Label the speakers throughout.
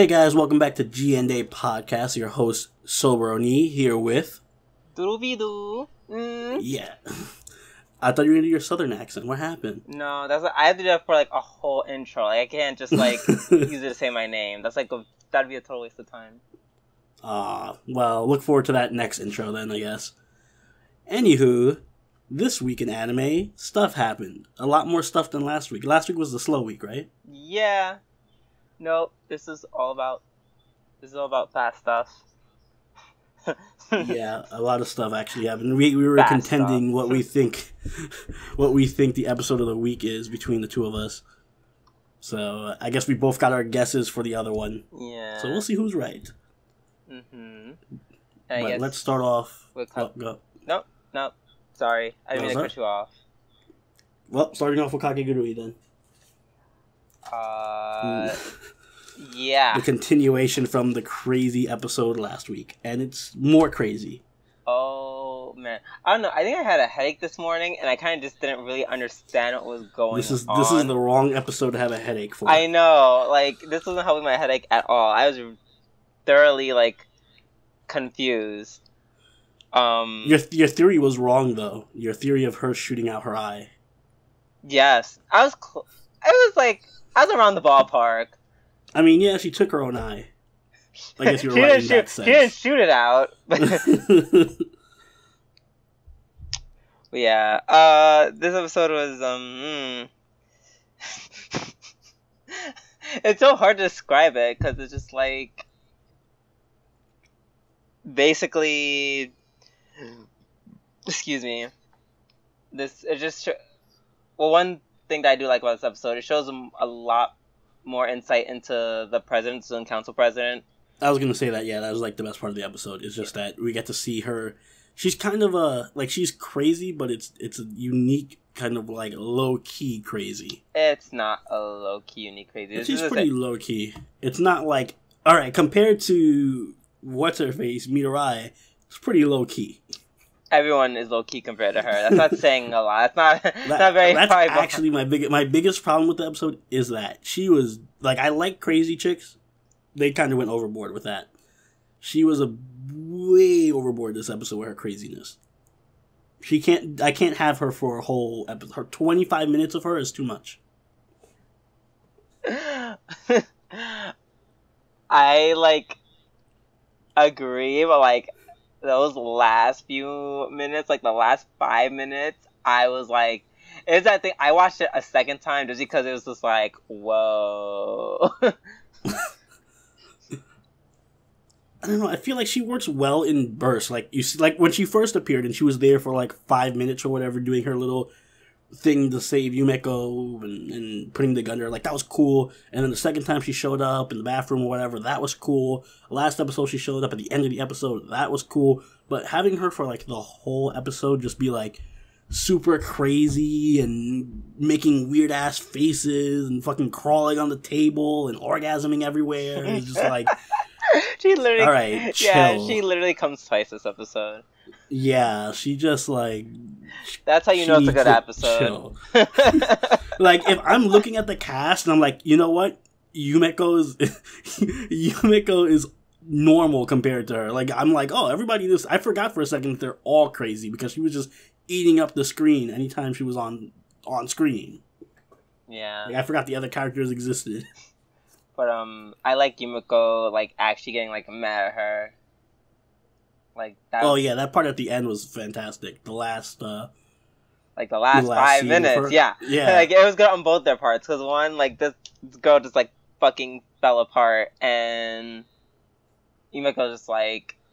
Speaker 1: Hey guys, welcome back to G&A Podcast. Your host, Sober Oni, here with...
Speaker 2: Doodle-doo.
Speaker 1: Yeah. I thought you were going to do your southern accent. What happened?
Speaker 2: No, I have to do that for like a whole intro. Like, I can't just like use it to say my name. That'd be a total waste of time.
Speaker 1: Well, look forward to that next intro then, I guess. Anywho, this week in anime, stuff happened. A lot more stuff than last week. Last week was the slow week, right?
Speaker 2: Yeah. No, this is all about fast stuff.
Speaker 1: Yeah, a lot of stuff actually happened. We were
Speaker 2: fast
Speaker 1: contending
Speaker 2: stuff.
Speaker 1: what we think the episode of the week is between the two of us. So I guess we both got our guesses for the other one.
Speaker 2: Yeah.
Speaker 1: So we'll see who's right.
Speaker 2: Mm-hmm.
Speaker 1: But let's start off.
Speaker 2: Go. Nope. Sorry, I didn't mean to cut you off.
Speaker 1: Well, starting off with Kakegurui then.
Speaker 2: Yeah.
Speaker 1: The continuation from the crazy episode last week, and it's more crazy.
Speaker 2: Oh man, I don't know. I think I had a headache this morning, and I kind of just didn't really understand what was going on.
Speaker 1: This is the wrong episode to have a headache for.
Speaker 2: I know, like this wasn't helping my headache at all. I was thoroughly like confused.
Speaker 1: Your theory was wrong though. Your theory of her shooting out her eye.
Speaker 2: Yes, I was around the ballpark.
Speaker 1: I mean, yeah, she took her own eye. I guess you're right in that sense.
Speaker 2: She didn't shoot it out. But yeah, this episode was it's so hard to describe it because it's just like basically, excuse me. One thing that I do like about this episode, it shows them a lot more insight into the president, student council president.
Speaker 1: I was gonna say that, yeah, that was like the best part of the episode. It's just that we get to see her. She's kind of she's crazy, but it's a unique kind of like low key crazy.
Speaker 2: It's not a low key unique crazy.
Speaker 1: She's pretty low key. It's not like, all right, compared to what's her face, Mirai, it's pretty low key.
Speaker 2: Everyone is low key compared to her. That's not saying a lot. That's not very.
Speaker 1: That's actually my biggest problem with the episode is that she was like, I like crazy chicks. They kind of went overboard with that. She was way overboard this episode with her craziness. I can't have her for a whole episode. Her 25 minutes of her is too much.
Speaker 2: I agree, but those last few minutes, like the last 5 minutes, I was like, it's that thing. I watched it a second time just because it was just like, whoa.
Speaker 1: I don't know. I feel like she works well in bursts. Like you see, like when she first appeared and she was there for like 5 minutes or whatever, doing her little thing to save Yumeko and putting the gun there. Like that was cool. And then the second time she showed up in the bathroom or whatever, that was cool. Last episode she showed up at the end of the episode, that was cool. But having her for like the whole episode just be like super crazy and making weird ass faces and fucking crawling on the table and orgasming everywhere, it's just like.
Speaker 2: She literally,
Speaker 1: all right, chill.
Speaker 2: Yeah, she literally comes twice this episode.
Speaker 1: Yeah, she just like.
Speaker 2: That's how you know it's a good episode.
Speaker 1: Like if I'm looking at the cast and I'm like, you know what, Yumeko is normal compared to her. Like I'm like, oh, everybody. I forgot for a second that they're all crazy because she was just eating up the screen anytime she was on screen.
Speaker 2: Yeah,
Speaker 1: like, I forgot the other characters existed.
Speaker 2: But I like Yumeko actually getting mad at her. Like that.
Speaker 1: Oh yeah, that part at the end was fantastic. The last 5
Speaker 2: minutes, yeah. Like it was good on both their parts because one, this girl just fucking fell apart, and Yumeko just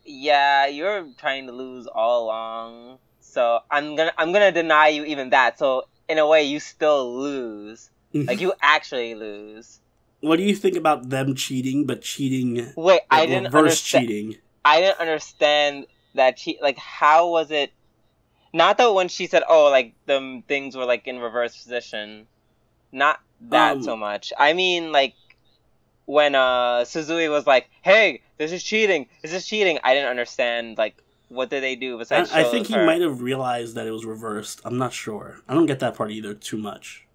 Speaker 2: yeah, you're trying to lose all along, so I'm gonna deny you even that. So in a way, you still lose. You actually lose.
Speaker 1: What do you think about them cheating, but cheating?
Speaker 2: Wait, I didn't
Speaker 1: reverse
Speaker 2: understand.
Speaker 1: Cheating.
Speaker 2: I didn't understand that how was it? Not that when she said, "Oh, the things were in reverse position," not that so much. I mean, when Suzui was like, "Hey, this is cheating. This is cheating." I didn't understand what did they do besides.
Speaker 1: I think he might have realized that it was reversed. I'm not sure. I don't get that part either too much.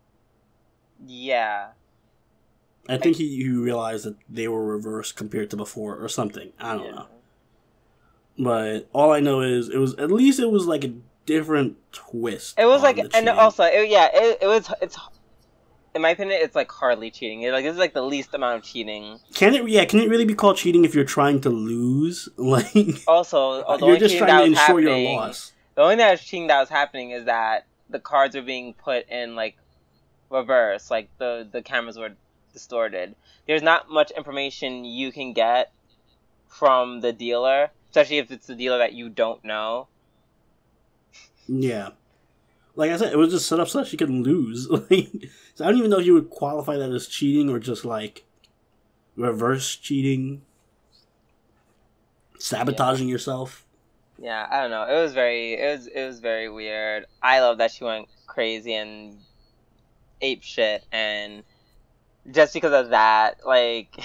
Speaker 2: Yeah.
Speaker 1: I think he realized that they were reversed compared to before or something. I don't know. But all I know is it was like a different twist.
Speaker 2: It was like, and also, it's in my opinion, it's like hardly cheating. This is like the least amount of cheating.
Speaker 1: Can it really be called cheating if you're trying to lose? Like,
Speaker 2: also,
Speaker 1: you're just trying to ensure your loss.
Speaker 2: The only thing that was cheating that was happening is that the cards were being put in like reverse, like the cameras were distorted. There's not much information you can get from the dealer, especially if it's the dealer that you don't know.
Speaker 1: Yeah. Like I said, it was just set up so that she could lose. Like, so I don't even know if you would qualify that as cheating or just like reverse cheating, sabotaging yourself.
Speaker 2: Yeah, I don't know. It was very weird. I love that she went crazy and ape shit, and just because of that, like,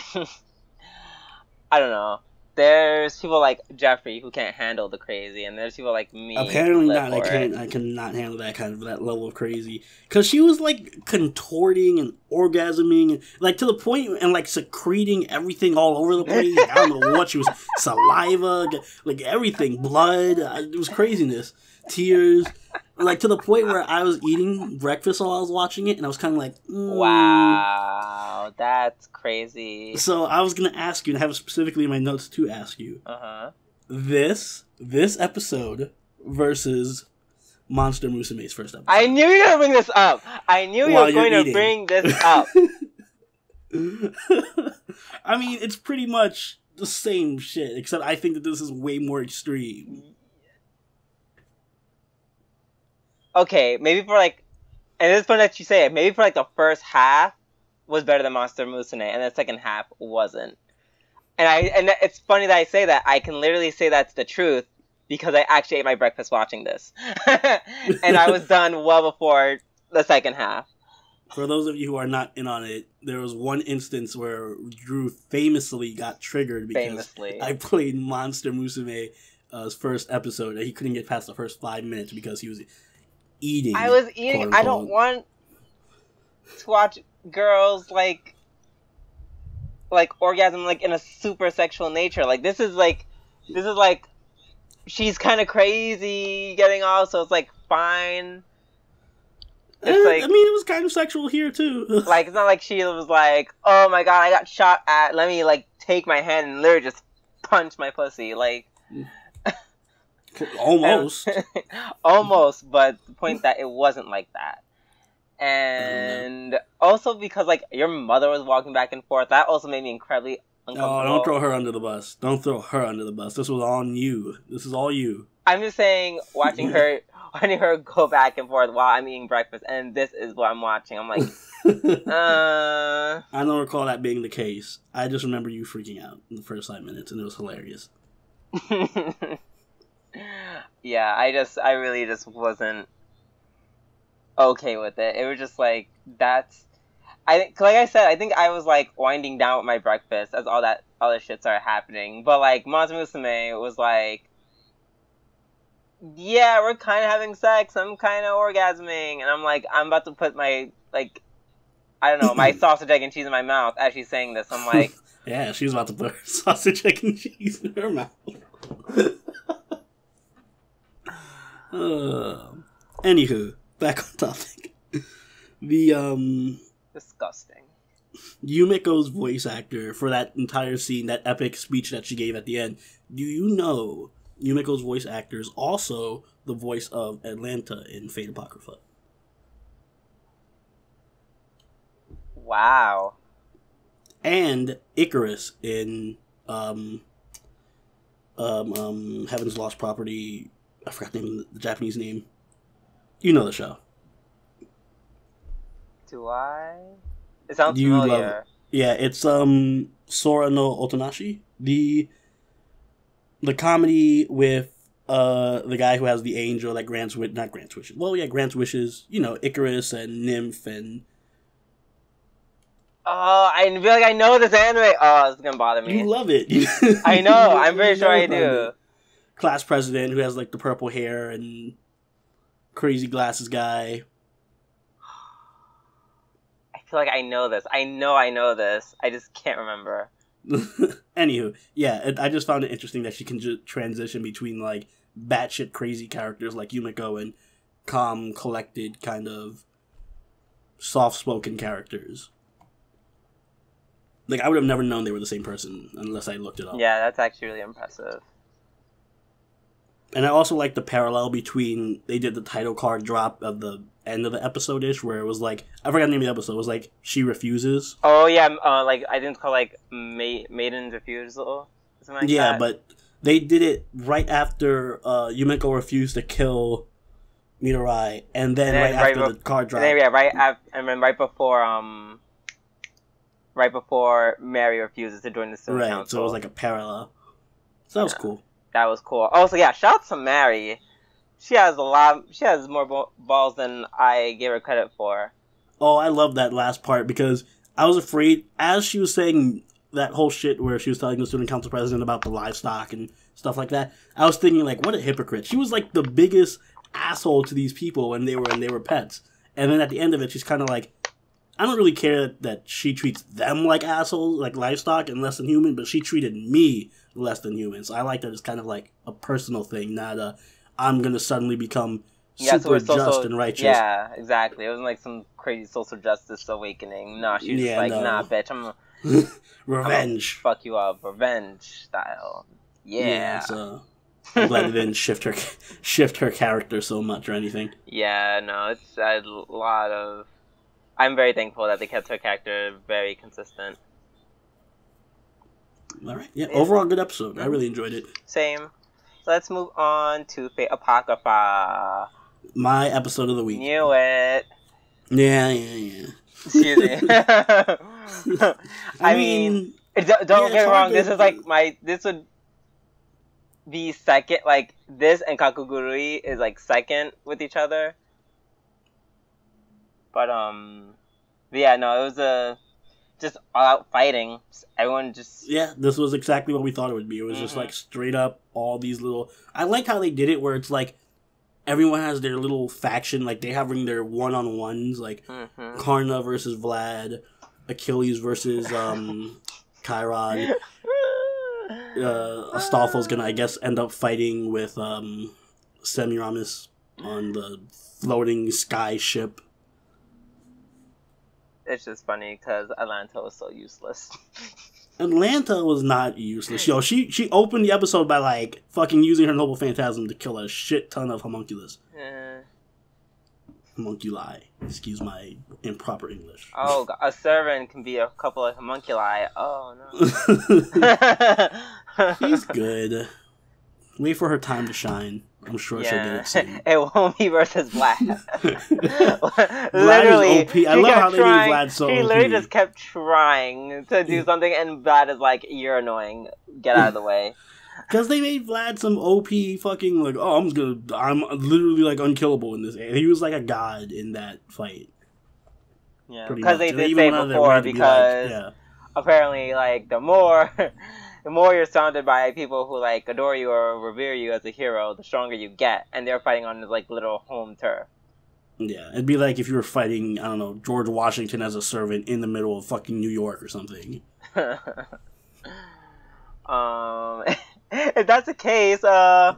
Speaker 2: I don't know. There's people like Jeffrey who can't handle the crazy, and there's people like me.
Speaker 1: Apparently not. I cannot handle that level of crazy. Because she was like contorting and orgasming, and, like, to the point, and like secreting everything all over the place. I don't know what she was, saliva, like everything, blood. It was craziness, tears. Like, to the point where I was eating breakfast while I was watching it, and I was kind of like,
Speaker 2: wow, that's crazy.
Speaker 1: So I was going to ask you, and I have specifically in my notes to ask you, this episode versus Monster Musume's first episode.
Speaker 2: I knew you were going to bring this up. I knew you were going to bring this up.
Speaker 1: I mean, it's pretty much the same shit, except I think that this is way more extreme.
Speaker 2: Okay, maybe for like, and it's funny that you say it, maybe for like the first half was better than Monster Musume, and the second half wasn't. And it's funny that I say that. I can literally say that's the truth, because I actually ate my breakfast watching this. And I was done well before the second half.
Speaker 1: For those of you who are not in on it, there was one instance where Drew famously got triggered because I played Monster Musume's first episode, and he couldn't get past the first 5 minutes because he was eating.
Speaker 2: I was eating. I don't want to watch girls like orgasm like in a super sexual nature. Like this is like she's kind of crazy getting off, so it's like fine. It's like,
Speaker 1: I mean, it was kind of sexual here too.
Speaker 2: Like, it's not like she was like, oh my god, I got shot at, let me like take my hand and literally just punch my pussy. Like,
Speaker 1: almost.
Speaker 2: Almost, but the point that it wasn't like that. And also because like your mother was walking back and forth, that also made me incredibly uncomfortable.
Speaker 1: Oh, don't throw her under the bus. Don't throw her under the bus. This was on you. This is all you.
Speaker 2: I'm just saying, watching her go back and forth while I'm eating breakfast, and this is what I'm watching. I'm like,
Speaker 1: I don't recall that being the case. I just remember you freaking out in the first 5 minutes, and it was hilarious.
Speaker 2: Yeah, I really just wasn't okay with it. It was just like, like I said, I think I was like winding down with my breakfast as all that other shit started happening. But like Monster Musume was like, yeah, we're kind of having sex, I'm kind of orgasming, and I'm like, I'm about to put my, like, I don't know, my sausage, egg, and cheese in my mouth as she's saying this. I'm like,
Speaker 1: yeah, she was about to put her sausage, egg, and cheese in her mouth. Anywho, back on topic.
Speaker 2: Disgusting.
Speaker 1: Yumiko's voice actor for that entire scene, that epic speech that she gave at the end, do you know Yumiko's voice actor is also the voice of Atlanta in Fate Apocrypha?
Speaker 2: Wow.
Speaker 1: And Icarus in Heaven's Lost Property. I forgot the Japanese name. You know the show.
Speaker 2: Do I? It sounds familiar.
Speaker 1: Yeah, it's Sora no Otonashi. The comedy with the guy who has the angel that grants wishes. Well, yeah, grants wishes. You know, Icarus and Nymph and.
Speaker 2: Oh, I feel like I know this anime. Oh, it's gonna bother me.
Speaker 1: You love it.
Speaker 2: I know. I'm pretty sure I do.
Speaker 1: Class president who has like the purple hair and crazy glasses guy.
Speaker 2: I feel like I know this. I know this. I just can't remember.
Speaker 1: Anywho, yeah, I just found it interesting that she can just transition between, like, batshit crazy characters like Yumeko and calm, collected, kind of soft-spoken characters. Like, I would have never known they were the same person unless I looked it up.
Speaker 2: Yeah, that's actually really impressive.
Speaker 1: And I also like the parallel between, they did the title card drop at the end of the episode-ish, where it was like, I forgot the name of the episode, it was like, She Refuses.
Speaker 2: Oh, yeah, like, I think it's called, like, Maiden's Refusal, something like that.
Speaker 1: Yeah, but they did it right after Yumeko refused to kill Mitarai, and then right after the card drop.
Speaker 2: And then, yeah, right before Mary refuses to join the student council.
Speaker 1: Right, so it was like a parallel. So that was cool.
Speaker 2: That was cool. Also, yeah, shout out to Mary. She has more balls than I gave her credit for.
Speaker 1: Oh, I love that last part, because I was afraid, as she was saying that whole shit where she was telling the student council president about the livestock and stuff like that, I was thinking, like, what a hypocrite. She was, like, the biggest asshole to these people when they were pets. And then at the end of it, she's kind of like, I don't really care that she treats them like assholes, like livestock and less than human, but she treated me less than human. So I like that it's kind of like a personal thing, not I'm going to suddenly become super just and righteous.
Speaker 2: Yeah, exactly. It wasn't like some crazy social justice awakening. No, she was just like, nah, bitch, I'm
Speaker 1: revenge.
Speaker 2: I'm fuck you up. Revenge style. Yeah.
Speaker 1: So I'm glad they didn't shift her character so much or anything.
Speaker 2: Yeah, no, it's a lot of... I'm very thankful that they kept her character very consistent.
Speaker 1: Alright, yeah, overall good episode. I really enjoyed it.
Speaker 2: Same. So let's move on to Fate Apocrypha.
Speaker 1: My episode of the week.
Speaker 2: Knew it.
Speaker 1: Yeah.
Speaker 2: Excuse me. I mean, don't get me wrong, this is like this would be second, like, this and Kakegurui is like second with each other. But, yeah, no, it was just all out fighting. Everyone just...
Speaker 1: Yeah, this was exactly what we thought it would be. It was just, like, straight up all these little... I like how they did it where it's, like, everyone has their little faction. Like, they having their one-on-ones, like, Karna versus Vlad, Achilles versus, Chiron. Astolfo's gonna, I guess, end up fighting with, Semiramis on the floating sky ship.
Speaker 2: It's just funny because Atlanta was so useless.
Speaker 1: Atlanta was not useless. Yo, she opened the episode by, like, fucking using her noble phantasm to kill a shit ton of homunculus. Homunculi. Excuse my improper English.
Speaker 2: Oh, God. A servant can be a couple of homunculi. Oh,
Speaker 1: no. She's good. Wait for her time to shine. I'm sure she'll get it soon.
Speaker 2: It won't be versus Vlad.
Speaker 1: Literally, Vlad is OP. I love how they made Vlad so OP.
Speaker 2: He literally just kept trying to do something, and Vlad is like, "You're annoying. Get out of the way."
Speaker 1: Because they made Vlad some OP fucking, like, oh, I'm literally, like, unkillable in this. He was like a god in that fight.
Speaker 2: Yeah, because they did say before, because apparently, like, the more you're surrounded by people who, like, adore you or revere you as a hero, the stronger you get. And they're fighting on this, like, literal home turf.
Speaker 1: Yeah, it'd be like if you were fighting, I don't know, George Washington as a servant in the middle of fucking New York or something.
Speaker 2: If that's the case, why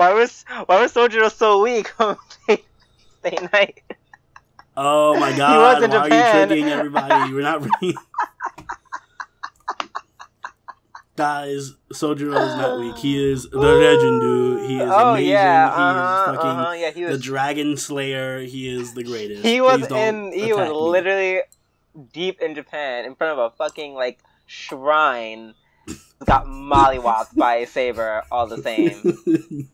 Speaker 2: was Sojiro so weak on State Night?
Speaker 1: Oh my god, why are you tricking everybody? We're not really... Guys, Sojiro is not weak. He is the legend, dude. He is amazing.
Speaker 2: Yeah,
Speaker 1: he is fucking he was the Dragon Slayer. He is the greatest.
Speaker 2: He was literally deep in Japan in front of a fucking, like, shrine. Got mollywopped by a saber all the same.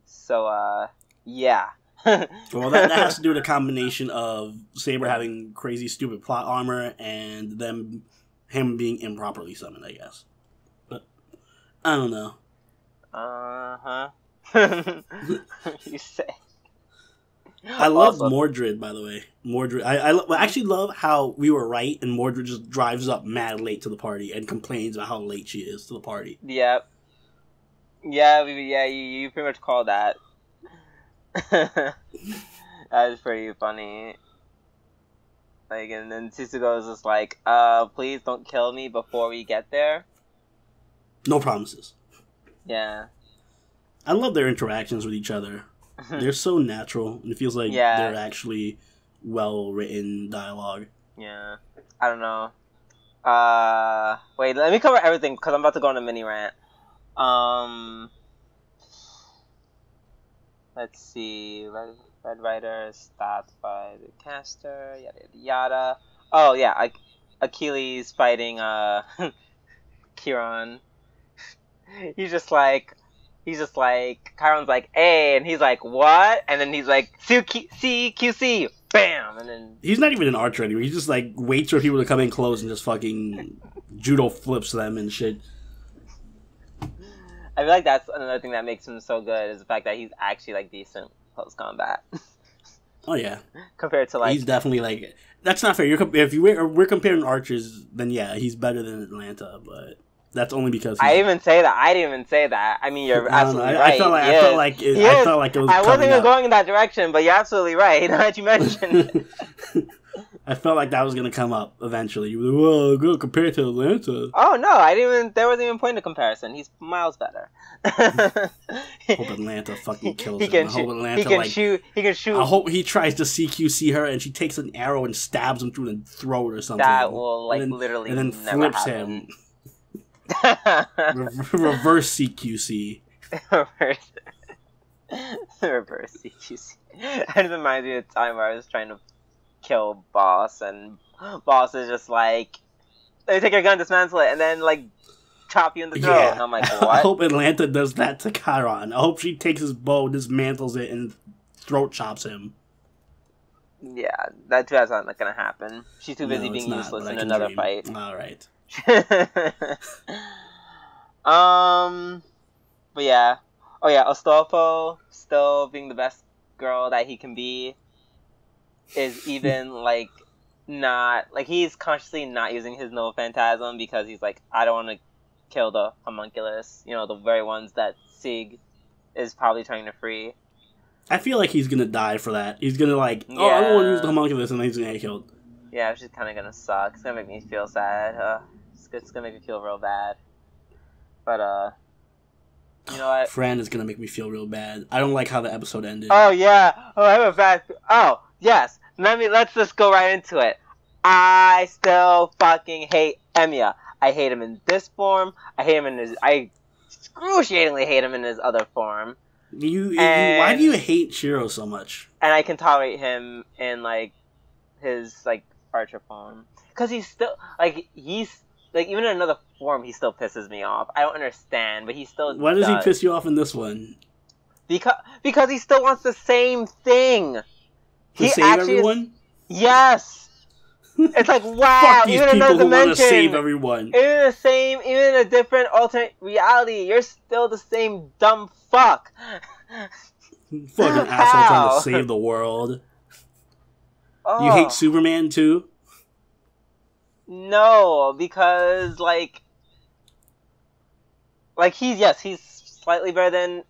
Speaker 2: So, yeah.
Speaker 1: Well, that has to do with a combination of Saber having crazy, stupid plot armor and him being improperly summoned, I guess. But I don't know.
Speaker 2: You say.
Speaker 1: I love Mordred, by the way. Mordred. I actually love how we were right, and Mordred just drives up mad late to the party and complains about how late she is to the party.
Speaker 2: Yep. Yeah, you pretty much called that. That was pretty funny. Like, and then Tsukugo is just like, please don't kill me before we get there.
Speaker 1: No promises.
Speaker 2: Yeah.
Speaker 1: I love their interactions with each other. They're so natural, and it feels like they're actually well-written dialogue.
Speaker 2: Yeah. I don't know. Wait, let me cover everything, because I'm about to go on a mini rant. Let's see. Red Rider, stopped by the caster, yada yada yada. Oh, yeah, Achilles fighting, Kiron. He's just like, Chiron's like, hey, and he's like, what? And then he's like, CQC, bam! And then...
Speaker 1: He's not even an archer anymore. He just, like, waits for people to come in close and just fucking judo flips them and shit.
Speaker 2: I feel like that's another thing that makes him so good, is the fact that he's actually, like, decent close combat.
Speaker 1: Oh, yeah.
Speaker 2: Compared to, like...
Speaker 1: He's definitely, like... That's not fair. If we're comparing archers, then yeah, he's better than Atlanta, but... That's only because
Speaker 2: I didn't even say that. I mean, you're absolutely right.
Speaker 1: I felt like it was.
Speaker 2: I wasn't even going in that direction, but you're absolutely right. Now that you mentioned it.
Speaker 1: I felt like that was gonna come up eventually. You were like, "Whoa, go compared to Atlanta."
Speaker 2: Oh no, I didn't even. There wasn't even a point of comparison. He's miles better.
Speaker 1: I hope Atlanta fucking kills him. I hope Atlanta
Speaker 2: He can shoot.
Speaker 1: I hope he tries to CQC her and she takes an arrow and stabs him through the throat or something.
Speaker 2: That will literally
Speaker 1: and then
Speaker 2: never
Speaker 1: flips
Speaker 2: happen.
Speaker 1: him. Reverse CQC.
Speaker 2: Reverse CQC. And it reminds me of the time where I was trying to kill Boss, and Boss is just like, "Let me take your gun, dismantle it, and then like chop you in the throat."
Speaker 1: Yeah.
Speaker 2: And I'm like, what?
Speaker 1: I hope Atlanta does that to Chiron. I hope she takes his bow, dismantles it, and throat chops him.
Speaker 2: Yeah, that's not gonna happen. She's too busy being useless in another fight.
Speaker 1: All right.
Speaker 2: But yeah. Oh yeah, Astolfo, still being the best girl that he can be, is even like not like he's consciously not using his no phantasm because he's like, I don't want to kill the homunculus, you know, the very ones that Sig is probably trying to free.
Speaker 1: I feel like he's gonna die for that. He's gonna like, I don't want to use the homunculus, and then he's gonna get killed.
Speaker 2: Yeah, which is kind of gonna suck. It's gonna make me feel sad. It's gonna make me feel real bad. But you know what?
Speaker 1: Fran is gonna make me feel real bad. I don't like how the episode ended.
Speaker 2: Oh yeah. Oh, I have a bad. Oh yes. Let's just go right into it. I still fucking hate Emiya. I hate him in this form. I excruciatingly hate him in his other form.
Speaker 1: Why do you hate Shiro so much?
Speaker 2: And I can tolerate him in like his like archer form because he's still like even in another form he still pisses me off. I don't understand, but he still.
Speaker 1: Why does he piss you off in this one?
Speaker 2: Because he still wants the same thing.
Speaker 1: To save everyone?
Speaker 2: Yes. It's like, wow.
Speaker 1: Fuck these people who want to save everyone.
Speaker 2: Even in a different alternate reality, you're still the same dumb fuck.
Speaker 1: Fucking asshole trying to save the world.
Speaker 2: Oh.
Speaker 1: You hate Superman too?
Speaker 2: No, because like he's slightly better than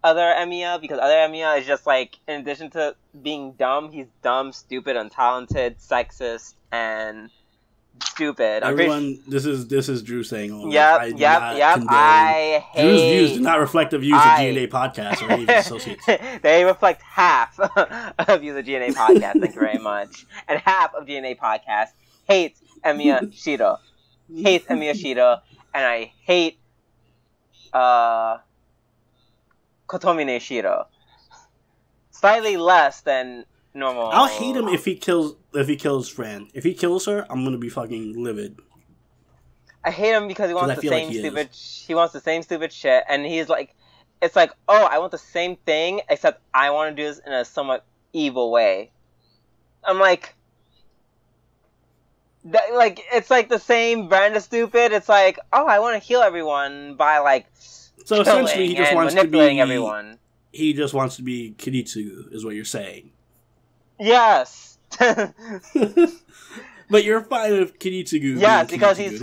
Speaker 2: other Emiya, because other Emiya is just like, in addition to being dumb, he's dumb, stupid, untalented, sexist, and stupid.
Speaker 1: Everyone, this is Drew saying all
Speaker 2: yep. I hate...
Speaker 1: Drew's views do not reflect the views of G&A Podcast or any of his associates.
Speaker 2: They reflect half of views of G&A Podcast, thank you very much. And half of G&A Podcast hates Emiya Shiro. And I hate Kotomine Shiro. Slightly less than normal.
Speaker 1: I'll hate him if he kills Fran. If he kills her, I'm gonna be fucking livid.
Speaker 2: I hate him because he wants the same stupid shit, and he's like, it's like, oh, I want the same thing, except I want to do this in a somewhat evil way. I'm like, it's like the same brand of stupid. It's like, oh, I want to heal everyone by like. So essentially, he just wants to be everyone.
Speaker 1: He just wants to be Kiritsugu, is what you're saying.
Speaker 2: Yes.
Speaker 1: But you're fine with Kiritsugu.
Speaker 2: Yes, because he's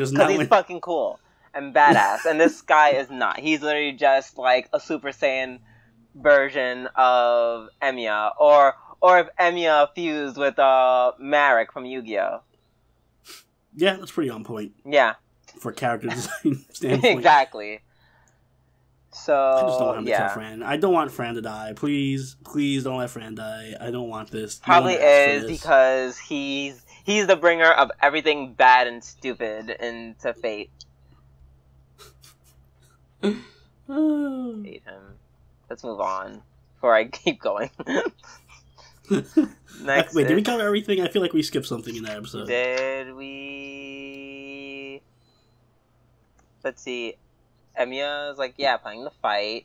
Speaker 2: fucking cool and badass, and this guy is not. He's literally just like a Super Saiyan version of Emiya, or if Emiya fused with Marek from Yu-Gi-Oh.
Speaker 1: Yeah, that's pretty on point.
Speaker 2: Yeah.
Speaker 1: For character design standpoint.
Speaker 2: Exactly. So,
Speaker 1: I just don't want him to kill Fran. I don't want Fran to die. Please don't let Fran die. I don't want this.
Speaker 2: Probably is because he's the bringer of everything bad and stupid into Fate. Hate him. Let's move on before I keep going. Next,
Speaker 1: wait, did we cover everything? I feel like we skipped something in that episode.
Speaker 2: Did we? Let's see. Emiya's like, planning the fight.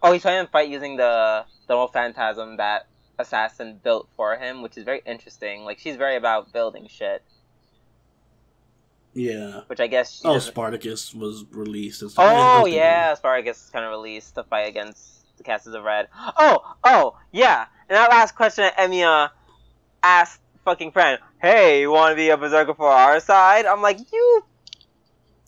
Speaker 2: Oh, he's planning the fight using the little phantasm that Assassin built for him, which is very interesting. Like, she's very about building shit.
Speaker 1: Yeah.
Speaker 2: Which I guess
Speaker 1: Spartacus was released. And
Speaker 2: stuff. Oh, yeah, Spartacus is kind of released to fight against the Castles of Red. Oh, yeah. And that last question that Emiya asked fucking Fran, hey, you want to be a berserker for our side? I'm like, you...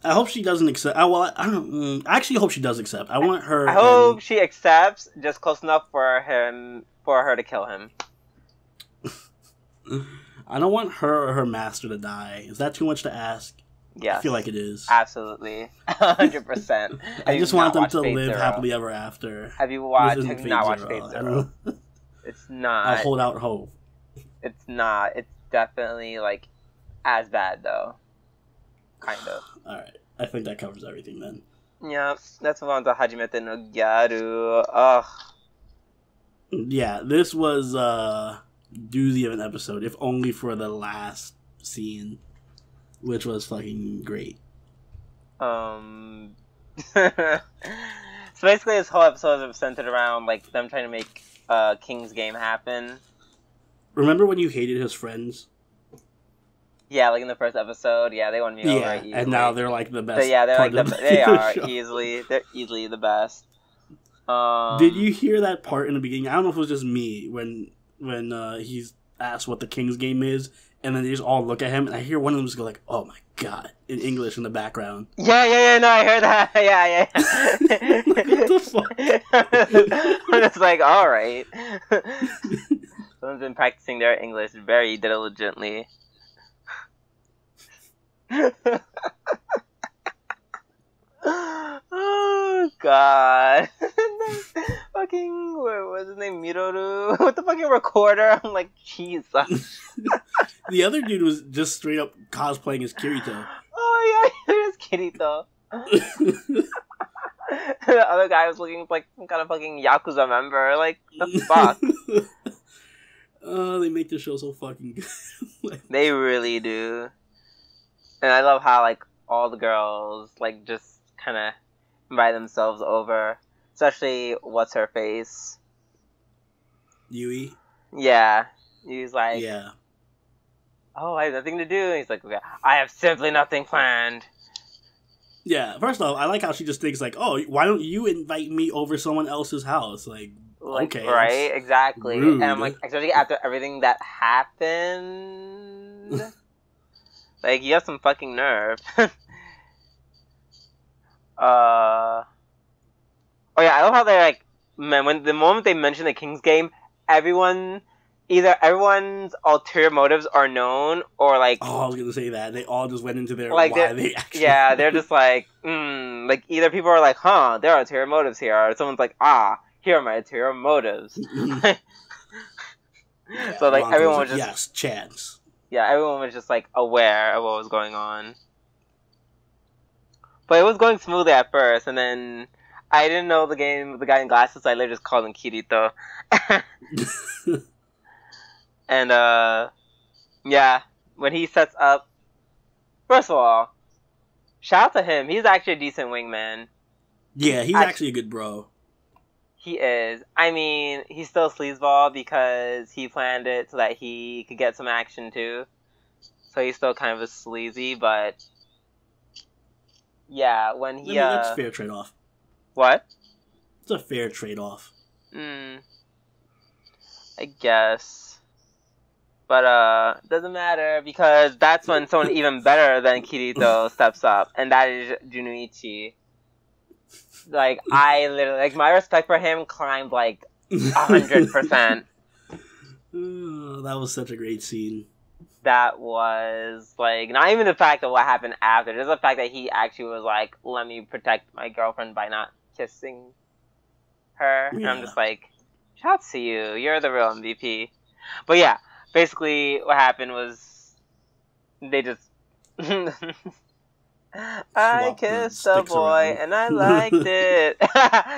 Speaker 1: I hope she doesn't accept. I don't. I actually hope she does accept. I want her.
Speaker 2: I hope she accepts, just close enough for her to kill him.
Speaker 1: I don't want her or her master to die. Is that too much to ask?
Speaker 2: Yes.
Speaker 1: I feel like it is.
Speaker 2: Absolutely. 100%.
Speaker 1: I just want them to live happily ever after.
Speaker 2: Have you not watched Fate Zero? It's not.
Speaker 1: I'll hold out hope.
Speaker 2: It's not. It's definitely, like, as bad, though. Kind of.
Speaker 1: Alright. I think that covers everything, then.
Speaker 2: Yeah. Let's move on to Hajimete no Gyaru. Ugh.
Speaker 1: Yeah, this was doozy of an episode, if only for the last scene, which was fucking great.
Speaker 2: So basically this whole episode is centered around, like, them trying to make King's Game happen.
Speaker 1: Remember when you hated his friends?
Speaker 2: Yeah, like in the first episode, they won me over easily.
Speaker 1: And now they're like the best.
Speaker 2: But yeah, they are easily the best.
Speaker 1: Did you hear that part in the beginning? I don't know if it was just me when he's asked what the King's Game is, and then they just all look at him, and I hear one of them just go like, "Oh my god," in English in the background.
Speaker 2: Yeah. No, I heard that. Yeah.
Speaker 1: Like, what the fuck?
Speaker 2: It's like, all right. Someone's been practicing their English very diligently. Oh god. Fucking, what was his name? Miroru with the fucking recorder. I'm like, Jesus.
Speaker 1: The other dude was just straight up cosplaying as Kirito.
Speaker 2: Oh yeah, it is Kirito. The other guy was looking like some kind of fucking Yakuza member. Like, the fuck?
Speaker 1: Oh, they make the show so fucking good.
Speaker 2: They really do. And I love how, like, all the girls, like, just kind of invite themselves over. Especially, what's-her-face?
Speaker 1: Yui?
Speaker 2: Yeah. Yui's like...
Speaker 1: Yeah.
Speaker 2: Oh, I have nothing to do. And he's like, I have simply nothing planned.
Speaker 1: Yeah, first off, I like how she just thinks, like, oh, why don't you invite me over someone else's house? Like okay.
Speaker 2: Right, exactly.
Speaker 1: Rude.
Speaker 2: And I'm like, especially after everything that happened... Like, you have some fucking nerve. Oh yeah, I love how they're like, man, when the moment they mention the King's Game, everyone's ulterior motives are known, or like...
Speaker 1: Oh, I was gonna say that. They all just went into their
Speaker 2: like
Speaker 1: why they actually...
Speaker 2: Yeah, they're just like, like, either people are like, huh, there are ulterior motives here, or someone's like, here are my ulterior motives.
Speaker 1: Yeah,
Speaker 2: so, like, everyone was just...
Speaker 1: Yes, chance.
Speaker 2: Yeah, everyone was just, like, aware of what was going on. But it was going smoothly at first, and then I didn't know the guy in glasses, so I literally just called him Kirito. And, yeah, when he sets up... First of all, shout out to him. He's actually a decent wingman.
Speaker 1: Yeah, he's actually a good bro.
Speaker 2: He is. I mean, he's still sleazeball because he planned it so that he could get some action too. So he's still kind of a sleazy, but yeah, when he
Speaker 1: that's a fair trade-off.
Speaker 2: What?
Speaker 1: It's a fair trade-off.
Speaker 2: I guess. But doesn't matter because that's when someone even better than Kirito steps up, and that is Junichi. Like, I literally, like, my respect for him climbed, like, 100%.
Speaker 1: That was such a great scene.
Speaker 2: That was, like, not even the fact of what happened after, just the fact that he actually was like, let me protect my girlfriend by not kissing her. Yeah. And I'm just like, shout out to you. You're the real MVP. But yeah, basically what happened was they just... I kissed a boy and I liked it.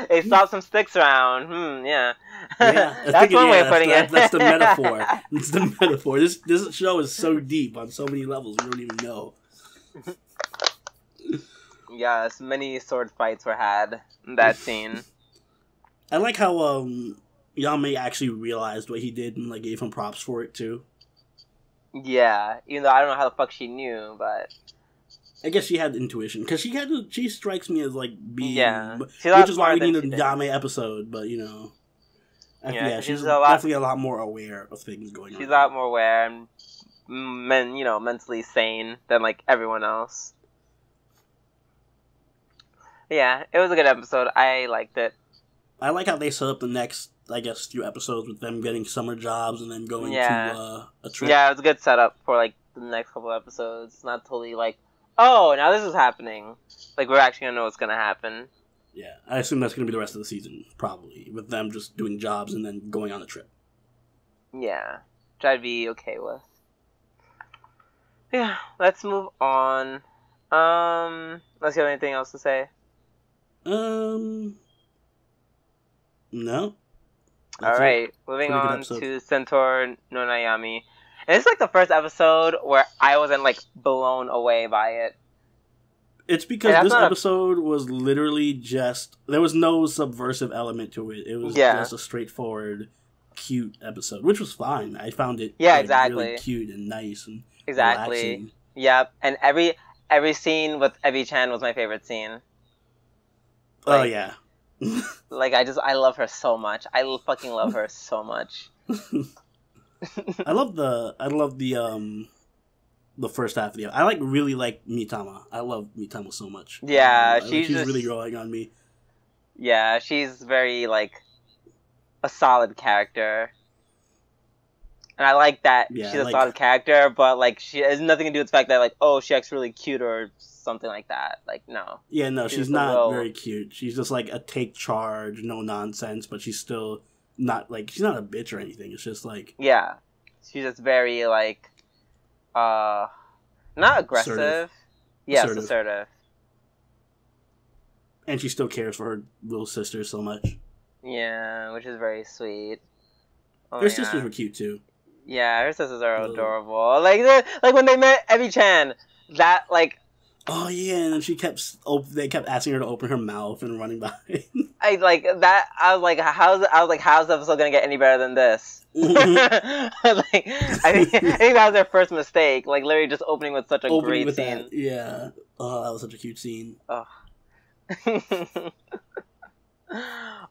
Speaker 2: They slapped some sticks around. Yeah. That's one way of putting it.
Speaker 1: That's the metaphor. It's the metaphor. This show is so deep on so many levels we don't even know.
Speaker 2: Yes, many sword fights were had in that scene.
Speaker 1: I like how Yame actually realized what he did and like gave him props for it too.
Speaker 2: Yeah, even though I don't know how the fuck she knew, but
Speaker 1: I guess she had intuition because she strikes me as like being, which is why we need a Yame episode. But you know, she's definitely a lot more aware of things going on.
Speaker 2: She's a lot more aware and mentally sane than like everyone else. Yeah, it was a good episode. I liked it.
Speaker 1: I like how they set up the next, I guess, few episodes with them getting summer jobs and then going to a trip.
Speaker 2: Yeah, it was a good setup for like the next couple of episodes. It's not totally like, oh, now this is happening. Like, we're actually gonna know what's gonna happen.
Speaker 1: Yeah, I assume that's gonna be the rest of the season, probably, with them just doing jobs and then going on a trip.
Speaker 2: Yeah, which I'd be okay with. Yeah, let's move on. Unless you have anything else to say.
Speaker 1: No.
Speaker 2: Alright, moving on to Centaur no Nayami. And it's like the first episode where I wasn't like blown away by it.
Speaker 1: It's because this episode was literally just, there was no subversive element to it. It was just a straightforward, cute episode, which was fine. I found it really cute and nice and relaxing.
Speaker 2: Yep, and every scene with Ebi-chan was my favorite scene.
Speaker 1: Like, oh yeah.
Speaker 2: Like I love her so much. I fucking love her so much.
Speaker 1: I love the first half of the episode. I really like Mitama. I love Mitama so much.
Speaker 2: Yeah, she's
Speaker 1: really growing on me.
Speaker 2: Yeah, she's very like a solid character. And I like that she's a solid character, but like she has nothing to do with the fact that like, oh, she acts really cute or something like that. Like, no.
Speaker 1: Yeah, no, she's not very cute. She's just like a take charge, no nonsense, but she's still not like, she's not a bitch or anything. It's just like,
Speaker 2: yeah, she's just very like not aggressive. Assertive. Yes, assertive.
Speaker 1: And she still cares for her little sister so much.
Speaker 2: Yeah, which is very sweet.
Speaker 1: Her sisters were cute too.
Speaker 2: Yeah, her sisters are adorable. Like when they met Ebi-chan, that like.
Speaker 1: Oh yeah, and then they kept asking her to open her mouth and running by.
Speaker 2: I like that. I was like, how's the episode gonna get any better than this? Like, I think that was their first mistake. Like literally just opening with such a great scene.
Speaker 1: That, yeah. Oh, that was such a cute scene.
Speaker 2: Oh.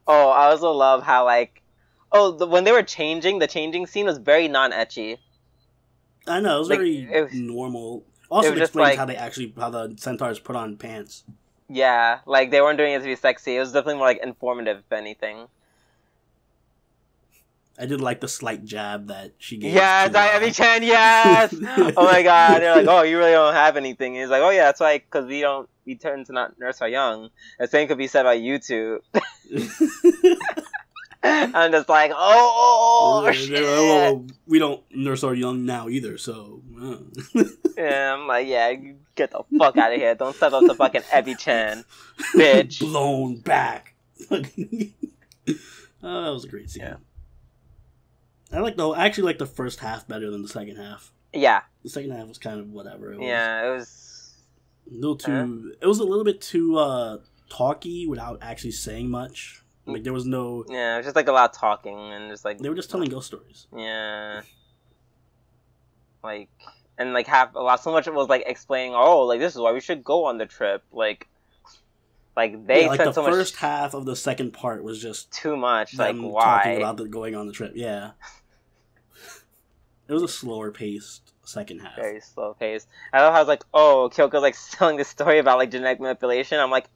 Speaker 2: Oh, I also love how like. Oh, when they were changing, the changing scene was very non-ecchi.
Speaker 1: I know, it was very normal. Also, it explains how the centaurs put on pants.
Speaker 2: Yeah, like they weren't doing it to be sexy. It was definitely more like informative, if anything.
Speaker 1: I did like the slight jab that she gave.
Speaker 2: Yes, Ebi-chan, yes! Oh my god, they're like, oh, you really don't have anything. And he's like, oh yeah, that's why, because we tend to not nurse our young. The same could be said by you two. I'm just like, oh shit.
Speaker 1: Well, we don't nurse our young now either, so.
Speaker 2: Yeah, I'm like, yeah, you get the fuck out of here. Don't step up to fucking Ebi-chan, bitch.
Speaker 1: Blown back. That was a great scene. Yeah. I actually like the first half better than the second half.
Speaker 2: Yeah.
Speaker 1: The second half was kind of whatever.
Speaker 2: It was
Speaker 1: a little too. It was a little bit too talky without actually saying much. Like there was no.
Speaker 2: Yeah, it was just like a lot of talking and just like
Speaker 1: they were just telling ghost stories.
Speaker 2: Yeah. Like and like so much it was like explaining. Oh, like this is why we should go on the trip. Like they
Speaker 1: like
Speaker 2: spent
Speaker 1: the
Speaker 2: so much.
Speaker 1: First half of the second part was just
Speaker 2: too much. Like why
Speaker 1: talking about going on the trip? Yeah. It was a slower paced second half.
Speaker 2: Very slow paced. I love how I was like, oh, Kyoko's like telling this story about like genetic manipulation. I'm like,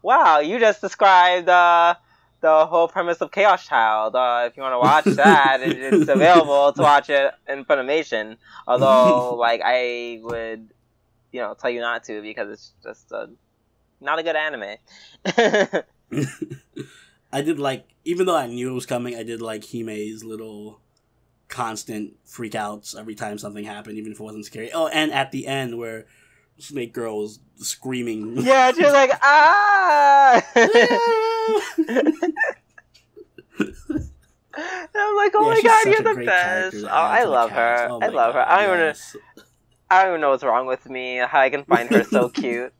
Speaker 2: wow, you just described the whole premise of Chaos Child. If you want to watch that, it's available to watch it in Funimation. Although, like, I would, tell you not to because it's just not a good anime.
Speaker 1: I did like, even though I knew it was coming, I did like Hime's little constant freakouts every time something happened, even if it wasn't scary. Oh, and at the end where Snake Girl was screaming.
Speaker 2: Yeah, she was like, ah! I'm like, oh my god, you're the best. Oh, I love her. I love her. I don't even know what's wrong with me. How I can find her so cute.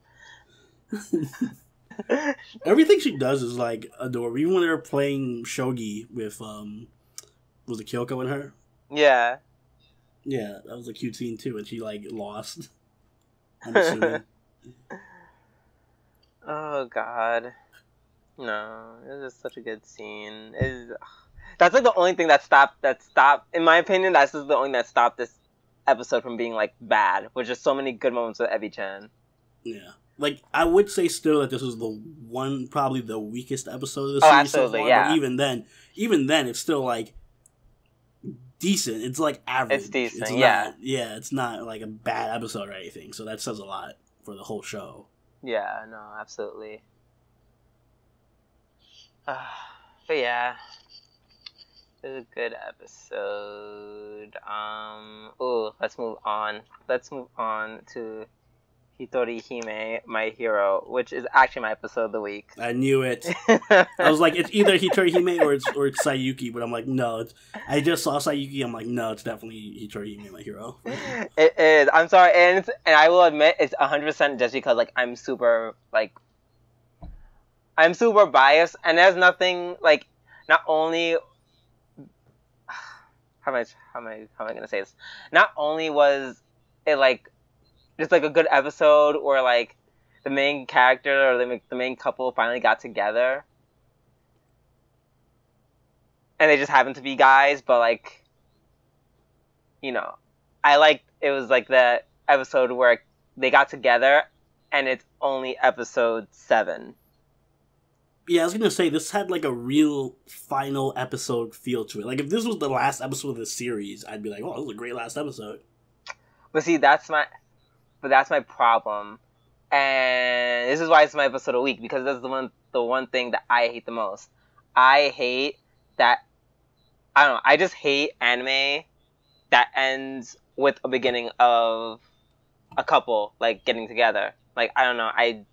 Speaker 1: Everything she does is like adorable. Even when they were playing shogi with was it Kyoko and her?
Speaker 2: Yeah.
Speaker 1: Yeah, that was a cute scene too, and she like lost. I'm assuming.
Speaker 2: Oh god. No, it was just such a good scene. That's like the only thing that stopped. In my opinion, that's just the only thing that stopped this episode from being like bad. Was just so many good moments with Ebi-chan.
Speaker 1: Yeah. Like, I would say still that this is probably the weakest episode of the
Speaker 2: series.
Speaker 1: Oh,
Speaker 2: absolutely,
Speaker 1: so far,
Speaker 2: yeah.
Speaker 1: But even then, it's still, like, decent. It's, like, average.
Speaker 2: It's decent,
Speaker 1: it's
Speaker 2: yeah.
Speaker 1: It's not, like, a bad episode or anything. So that says a lot for the whole show.
Speaker 2: Yeah, no, absolutely. But yeah. It was a good episode. Let's move on. Let's move on to Hitorihime, My Hero, which is actually my episode of the week.
Speaker 1: I knew it. I was like, it's either Hitorihime or it's Saiyuki, but I'm like, no. I just saw Saiyuki. I'm like, no, it's definitely Hitorihime, My Hero.
Speaker 2: It is. I'm sorry, and I will admit it's 100% just because like I'm super biased, and there's nothing like not only. How am I gonna say this? Not only was it like just like a good episode, or like the main character or the main couple finally got together, and they just happened to be guys, but like, I liked it was like the episode where they got together, and it's only episode 7.
Speaker 1: Yeah, I was gonna say, this had like a real final episode feel to it. Like, if this was the last episode of the series, I'd be like, oh, this was a great last episode.
Speaker 2: But see, that's my problem. And this is why it's my episode of the week, because that's the one thing that I hate the most. I hate that, I don't know, I just hate anime that ends with a beginning of a couple, like, getting together. Like, I don't know, I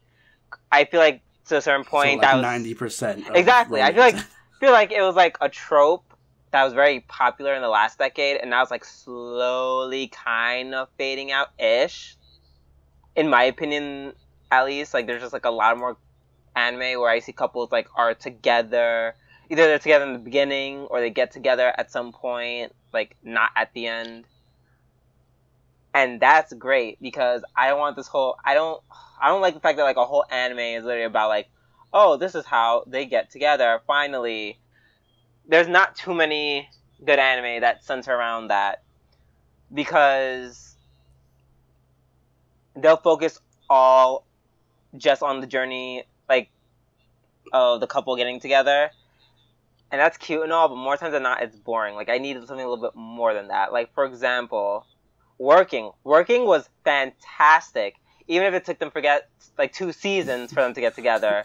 Speaker 2: feel like to a certain point,
Speaker 1: so, like,
Speaker 2: that was
Speaker 1: 90%.
Speaker 2: Exactly. I feel like it was like a trope that was very popular in the last decade, and now it's like slowly kind of fading out ish. In my opinion, at least, like there's just like a lot more anime where I see couples like are together. Either they're together in the beginning or they get together at some point, like not at the end. And that's great because I don't want this whole I don't like the fact that like a whole anime is literally about like, oh, this is how they get together finally. There's not too many good anime that center around that, because they'll focus all just on the journey like of the couple getting together. And that's cute and all, but more times than not it's boring. Like I needed something a little bit more than that. Like for example, Working was fantastic. Even if it took them like 2 seasons for them to get together.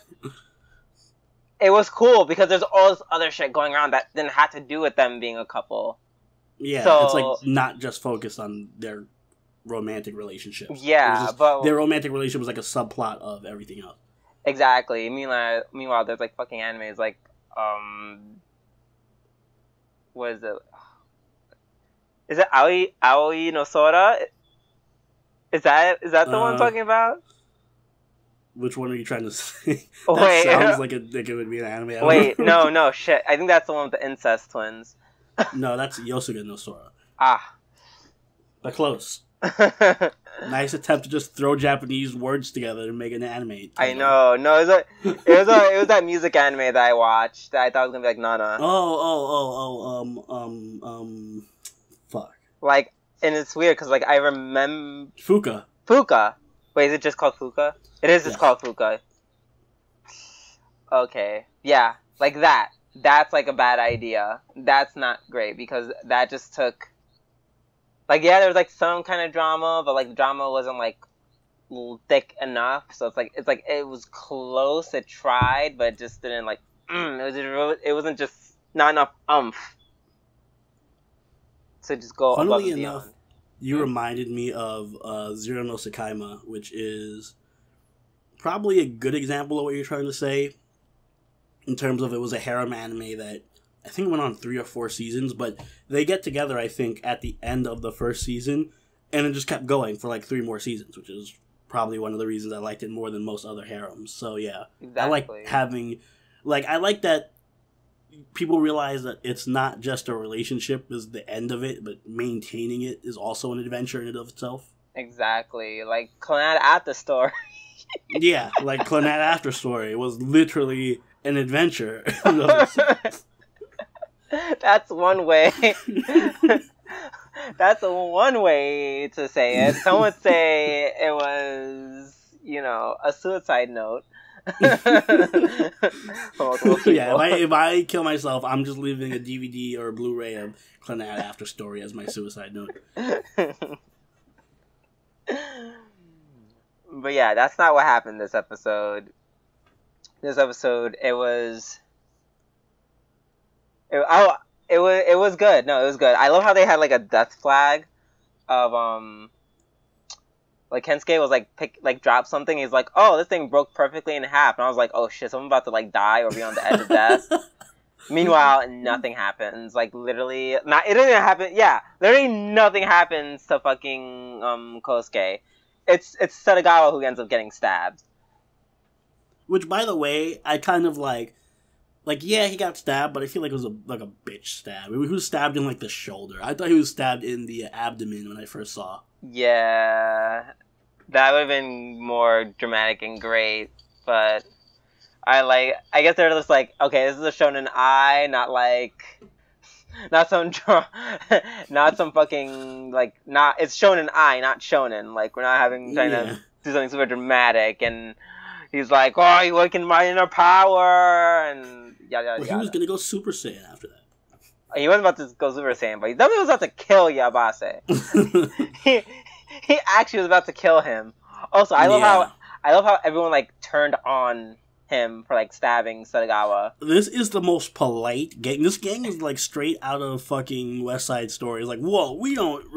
Speaker 2: It was cool because there's all this other shit going on that didn't have to do with them being a couple.
Speaker 1: Yeah,
Speaker 2: so,
Speaker 1: it's like not just focused on their romantic relationships.
Speaker 2: Yeah, but
Speaker 1: their romantic relationship was like a subplot of everything else.
Speaker 2: Exactly. Meanwhile, there's like fucking animes like what is it? Is it Aoi no Sora? Is that the one I'm talking about?
Speaker 1: Which one are you trying to say?
Speaker 2: Wait,
Speaker 1: sounds like it would be an anime.
Speaker 2: Wait, no, shit. I think that's the one with the incest twins.
Speaker 1: No, that's Yosuga no Sora.
Speaker 2: Ah.
Speaker 1: But close. Nice attempt to just throw Japanese words together and make an anime.
Speaker 2: I know. No, it was that music anime that I watched that I thought was gonna be like Nana.
Speaker 1: Fuck.
Speaker 2: Like, and it's weird because like I remember
Speaker 1: Fuka.
Speaker 2: Wait, is it just called Fuka? It is just called Fuka. okay, yeah, like that. That's like a bad idea. That's not great because that just took. Like, yeah, there was like some kind of drama, but like the drama wasn't like thick enough. So it's like it was close. It tried, but it just didn't like. It wasn't just not enough to just go above
Speaker 1: Funnily
Speaker 2: and
Speaker 1: enough,
Speaker 2: beyond.
Speaker 1: you reminded me of Zero no Sakaima, which is probably a good example of what you're trying to say. In terms of it was a harem anime that I think went on 3 or 4 seasons, but they get together, I think, at the end of the first season, and it just kept going for like 3 more seasons, which is probably one of the reasons I liked it more than most other harems. So yeah, exactly. I like having, like, I like that people realize that it's not just a relationship is the end of it, but maintaining it is also an adventure in and of itself.
Speaker 2: Exactly, like Clannad After Story.
Speaker 1: Yeah, like Clannad After Story was literally an adventure.
Speaker 2: That's one way. That's one way to say it. Some would say it was, a suicide note.
Speaker 1: Yeah, if I kill myself, I'm just leaving a DVD or a Blu-ray of Clannad After Story as my suicide note.
Speaker 2: But yeah, that's not what happened this episode. It was good. No, it was good. I love how they had like a death flag of like Kensuke was like drop something. He's like, oh, this thing broke perfectly in half, and I was like, oh shit, someone's about to like die or be on the edge of death. Meanwhile, nothing happens. Like literally, it didn't happen. Yeah, literally nothing happens to fucking Kosuke. It's Setagawa who ends up getting stabbed.
Speaker 1: Which, by the way, I kind of like, yeah, he got stabbed, but I feel like it was a bitch stab. He was stabbed in, like, the shoulder. I thought he was stabbed in the abdomen when I first saw.
Speaker 2: Yeah, that would have been more dramatic and great, but I guess they're just like, okay, this is a shonen eye, not some fucking, like, it's shonen eye, not shonen. Like, we're not trying to do something super dramatic, and he's like, oh, you awakened my inner power, and yada, yada,
Speaker 1: he was going to go Super Saiyan after that.
Speaker 2: He wasn't about to go Super Saiyan, but he definitely was about to kill Yabase. he actually was about to kill him. Also, I love how everyone, like, turned on him for, like, stabbing Setagawa.
Speaker 1: This is the most polite gang. This gang is, like, straight out of fucking West Side Story. It's like, whoa, we don't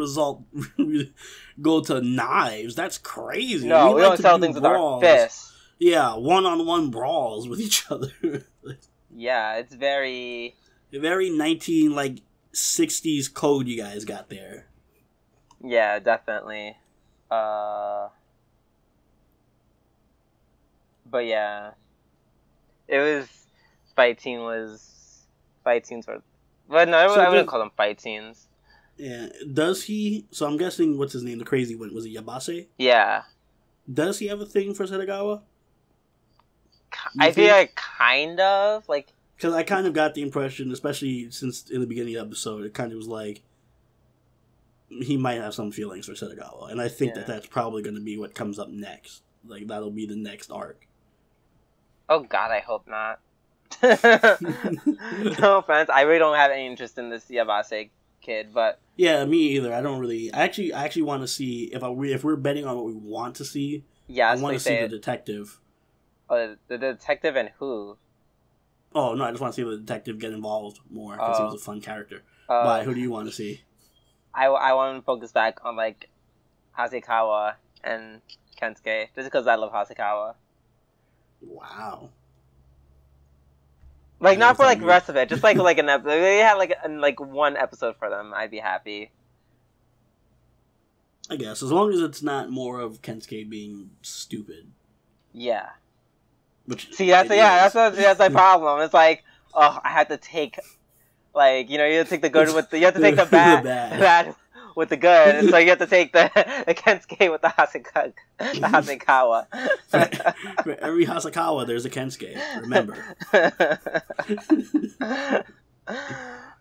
Speaker 1: go to knives. That's crazy.
Speaker 2: No, we don't settle things with our fists.
Speaker 1: Yeah, one-on-one brawls with each other.
Speaker 2: Yeah, it's very
Speaker 1: 60s code you guys got there.
Speaker 2: Yeah, definitely. But yeah, fight scenes were, but no, I wouldn't call them fight scenes.
Speaker 1: Yeah, does he? So I'm guessing, what's his name? The crazy one, was it Yabase?
Speaker 2: Yeah.
Speaker 1: Does he have a thing for Setagawa?
Speaker 2: I feel like kind of like.
Speaker 1: Because I kind of got the impression, especially since in the beginning of the episode, it kind of was like he might have some feelings for Setagawa, and I think that's probably going to be what comes up next. Like, that'll be the next arc.
Speaker 2: Oh God, I hope not. No offense, I really don't have any interest in this Yabase kid, but
Speaker 1: yeah, me either. I don't really. I actually want to see if we're betting on what we want to see.
Speaker 2: Yeah,
Speaker 1: I want to see the detective.
Speaker 2: Oh, the detective and who?
Speaker 1: Oh, no, I just want to see the detective get involved more, because he was a fun character. Why? Who do you want to see?
Speaker 2: I want to focus back on, like, Hasekawa and Kensuke, just because I love Hasekawa.
Speaker 1: Wow.
Speaker 2: Like, not for, like, the rest of it, just, like an episode. They had, like, one episode for them, I'd be happy.
Speaker 1: I guess, as long as it's not more of Kensuke being stupid.
Speaker 2: Yeah.
Speaker 1: Which
Speaker 2: see, that's my problem. It's like, oh, I have to take, like, you have to take the good with you have to take the bad with the good. So you have to take the Kensuke with the Hasekawa.
Speaker 1: For every Hasekawa, there's a Kensuke. Remember.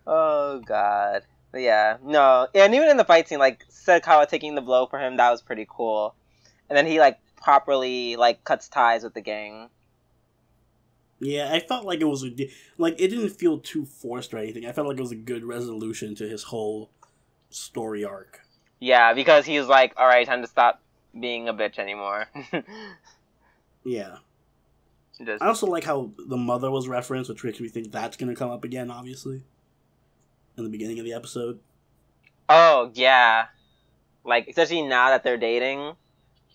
Speaker 2: Oh God, yeah, no, and even in the fight scene, like Setagawa taking the blow for him, that was pretty cool. And then he like properly like cuts ties with the gang.
Speaker 1: Yeah, I felt like it was like it didn't feel too forced or anything. I felt like it was a good resolution to his whole story arc.
Speaker 2: Yeah, because he was like, all right, time to stop being a bitch anymore.
Speaker 1: Yeah.
Speaker 2: Just...
Speaker 1: I also like how the mother was referenced, which makes me think that's going to come up again, obviously, in the beginning of the episode.
Speaker 2: Oh, yeah. Like, especially now that they're dating,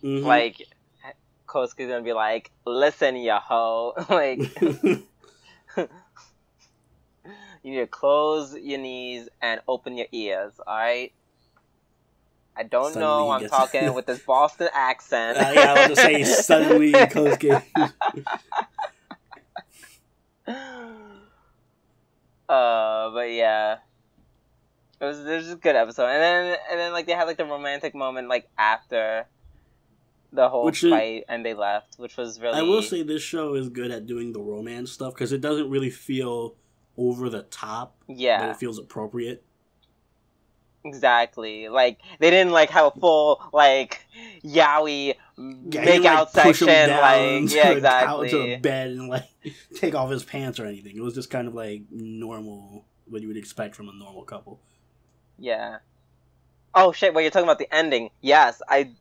Speaker 2: like, Kosuke's going to be like, listen, ya hoe. Like, you need to close your knees and open your ears, alright? I don't
Speaker 1: Suddenly
Speaker 2: know, I'm talking with this Boston accent.
Speaker 1: Yeah, I was going to say, suddenly Kosuke...
Speaker 2: But yeah, it was just a good episode, and then like they had like the romantic moment like after the whole fight, and they left, which was really.
Speaker 1: I will say this show is good at doing the romance stuff because it doesn't really feel over the top.
Speaker 2: Yeah,
Speaker 1: but it feels appropriate.
Speaker 2: Exactly. Like they didn't like have a full like yaoi make out section. Like exactly.
Speaker 1: To a bed and like take off his pants or anything. It was just kind of like normal, what you would expect from a normal couple.
Speaker 2: Yeah. Oh shit! Wait, you're talking about the ending? Yes, I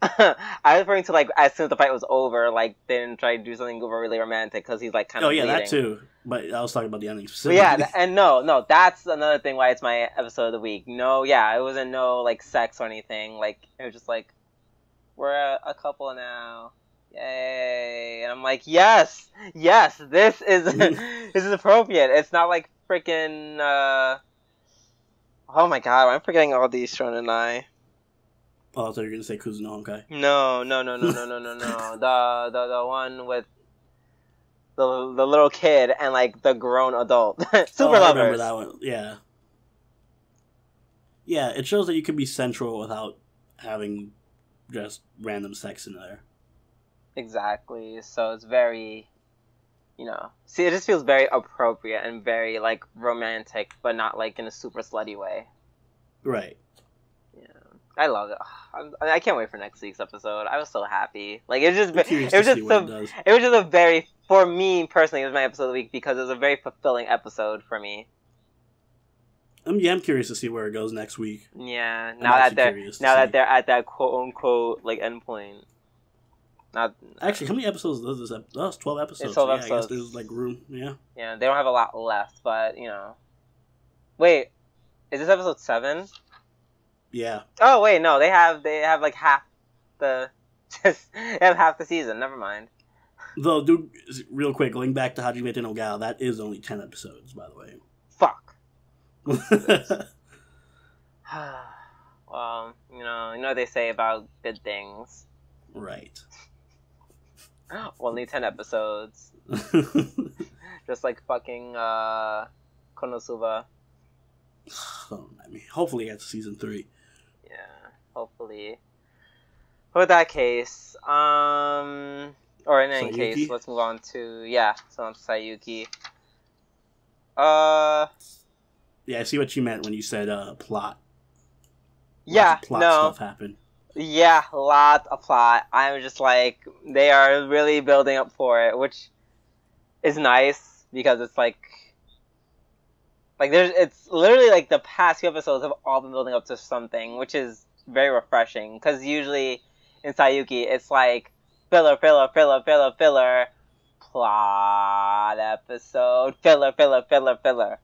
Speaker 2: was referring to like as soon as the fight was over, like they didn't try to do something really romantic because he's like kind of.
Speaker 1: Oh yeah,
Speaker 2: bleeding.
Speaker 1: That too. But I was talking about the ending specifically.
Speaker 2: But yeah, and no, that's another thing why it's my episode of the week. No, yeah, it wasn't no like sex or anything. Like it was just like we're a couple now, yay! And I'm like, yes, this is this is appropriate. It's not like freaking. Oh my god, I'm forgetting all these Shonen Ai.
Speaker 1: Oh, I thought you were gonna say Kuzuno Honkai.
Speaker 2: No. The one with the little kid and like the grown adult. Super Lovers. I remember
Speaker 1: that one. Yeah. Yeah, it shows that you can be sensual without having just random sex in there.
Speaker 2: Exactly. So it's very, see, it just feels very appropriate and very like romantic, but not like in a super slutty way.
Speaker 1: Right.
Speaker 2: I love it. I can't wait for next week's episode. I was so happy. Like it was just a very, for me personally, it was my episode of the week because it was a very fulfilling episode for me.
Speaker 1: I'm curious to see where it goes next week.
Speaker 2: Yeah, now that they're at that quote unquote like endpoint.
Speaker 1: Actually, how many episodes does this? Oh, it's 12 episodes.
Speaker 2: It's 12 episodes.
Speaker 1: I guess there's like room. Yeah.
Speaker 2: Yeah, they don't have a lot left, but Wait, is this episode 7?
Speaker 1: Yeah.
Speaker 2: Oh wait, no, they have like half the they have half the season. Never mind.
Speaker 1: Though, dude, real quick, going back to Hajimete no Gal, that is only 10 episodes, by the way.
Speaker 2: Fuck. Well, you know what they say about good things.
Speaker 1: Right.
Speaker 2: Only 10 episodes. Just like fucking Konosuba.
Speaker 1: Hopefully it's season 3.
Speaker 2: Yeah, hopefully. With that case, or in any case, let's move on to Saiyuki.
Speaker 1: Yeah, I see what you meant when you said plot.
Speaker 2: Plot
Speaker 1: stuff happened.
Speaker 2: Yeah, lots of plot. I'm just like, they are really building up for it, which is nice because it's like it's literally like the past few episodes have all been building up to something, which is very refreshing. Because usually in Saiyuki, it's like filler, plot episode, filler.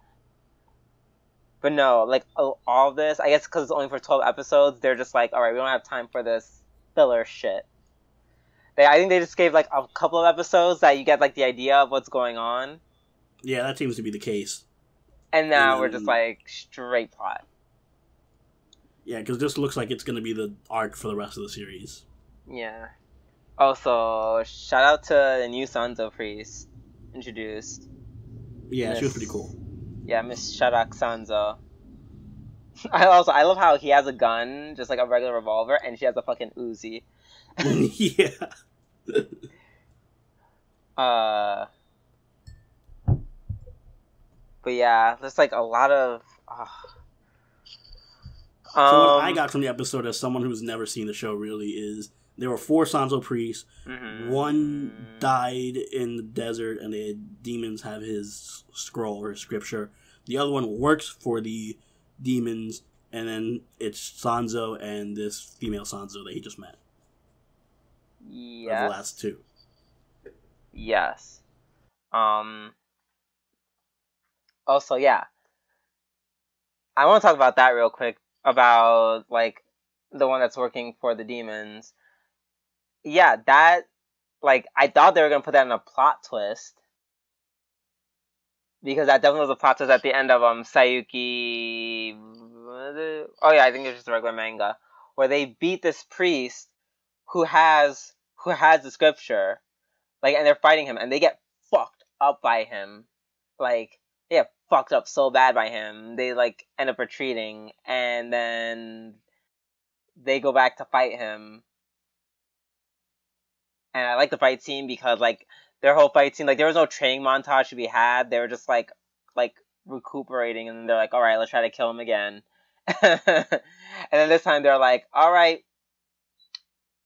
Speaker 2: But no, like all of this, I guess because it's only for 12 episodes, they're just like, all right, we don't have time for this filler shit. I think they just gave like a couple of episodes that you get like the idea of what's going on.
Speaker 1: Yeah, that seems to be the case.
Speaker 2: And now we're just like straight plot.
Speaker 1: Yeah, because this looks like it's going to be the arc for the rest of the series.
Speaker 2: Yeah. Also, shout out to the new Sanzo priest introduced.
Speaker 1: Yeah, she was pretty cool.
Speaker 2: Yeah, Miss Sharak Sanzo. I love how he has a gun, just like a regular revolver, and she has a fucking Uzi.
Speaker 1: Yeah.
Speaker 2: But yeah, there's like a lot of.
Speaker 1: So what I got from the episode as someone who's never seen the show really is There were 4 Sanzo priests.
Speaker 2: Mm-hmm.
Speaker 1: One died in the desert, and the demons have his scroll or his scripture. The other one works for the demons, and then it's Sanzo and this female Sanzo that he just met.
Speaker 2: Yes.
Speaker 1: Are the last 2.
Speaker 2: Yes. Also, yeah. I want to talk about that real quick, about, like, the one that's working for the demons. Yeah, that, like, I thought they were going to put that in a plot twist. Because that definitely was a plot twist at the end of, Saiyuki... Oh, yeah, I think it's just a regular manga. Where they beat this priest who has the scripture. Like, and they're fighting him, and they get fucked up by him. Like, they get fucked up so bad by him. They, like, end up retreating, and then they go back to fight him. And I like the fight scene because, like, their whole fight scene, like, there was no training montage to be had. They were just, like recuperating, and they're like, alright, let's try to kill him again. And then this time they're like, alright,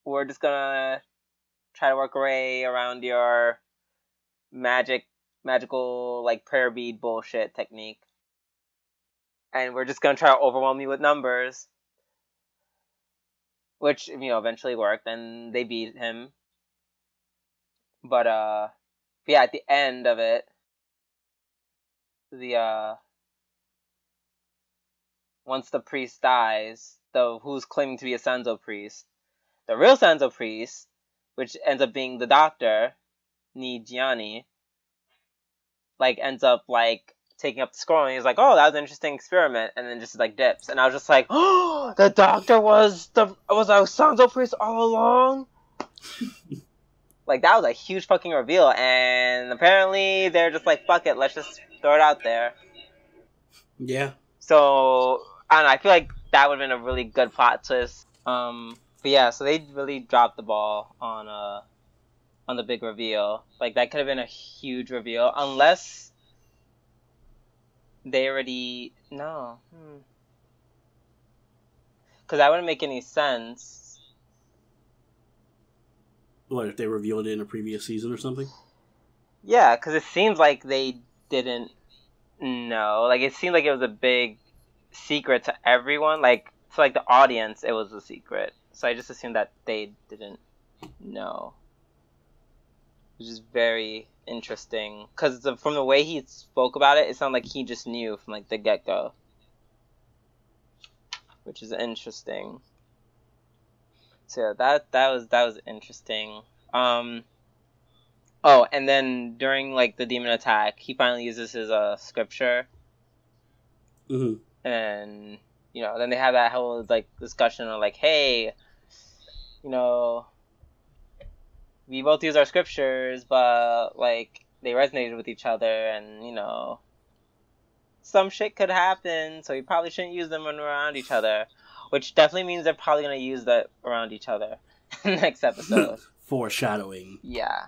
Speaker 2: we're just gonna try to work our way around your magical, like, prayer bead bullshit technique. And we're just gonna try to overwhelm you with numbers. Which, eventually worked, and they beat him. But, yeah, at the end of it, once the priest dies, who's claiming to be a Sanzo priest, the real Sanzo priest, which ends up being the doctor, Nijiani, like, ends up, like, taking up the scroll, and he's like, oh, that was an interesting experiment, and then just, like, dips. And I was just like, oh, the doctor was a Sanzo priest all along? Like, that was a huge fucking reveal, and apparently they're just like, fuck it, let's just throw it out there.
Speaker 1: Yeah.
Speaker 2: So, I don't know, I feel like that would have been a really good plot twist. But yeah, so they really dropped the ball on the big reveal. Like, that could have been a huge reveal, unless they already... No. Because that wouldn't make any sense.
Speaker 1: What, if they revealed it in a previous season or something?
Speaker 2: Yeah, because it seems like they didn't know. Like, it seemed like it was a big secret to everyone. Like, to, like, the audience, it was a secret. So I just assumed that they didn't know. Which is very interesting. Because from the way he spoke about it, it sounded like he just knew from, like, the get-go. Which is interesting. So that was interesting. Oh, and then during, like, the demon attack, he finally uses his scripture.
Speaker 1: Mm-hmm.
Speaker 2: And then they have that whole, like, discussion of, like, hey, we both use our scriptures, but, like, they resonated with each other, and some shit could happen, so we probably shouldn't use them when we're around each other. Which definitely means they're probably going to use that around each other next episode.
Speaker 1: Foreshadowing.
Speaker 2: Yeah.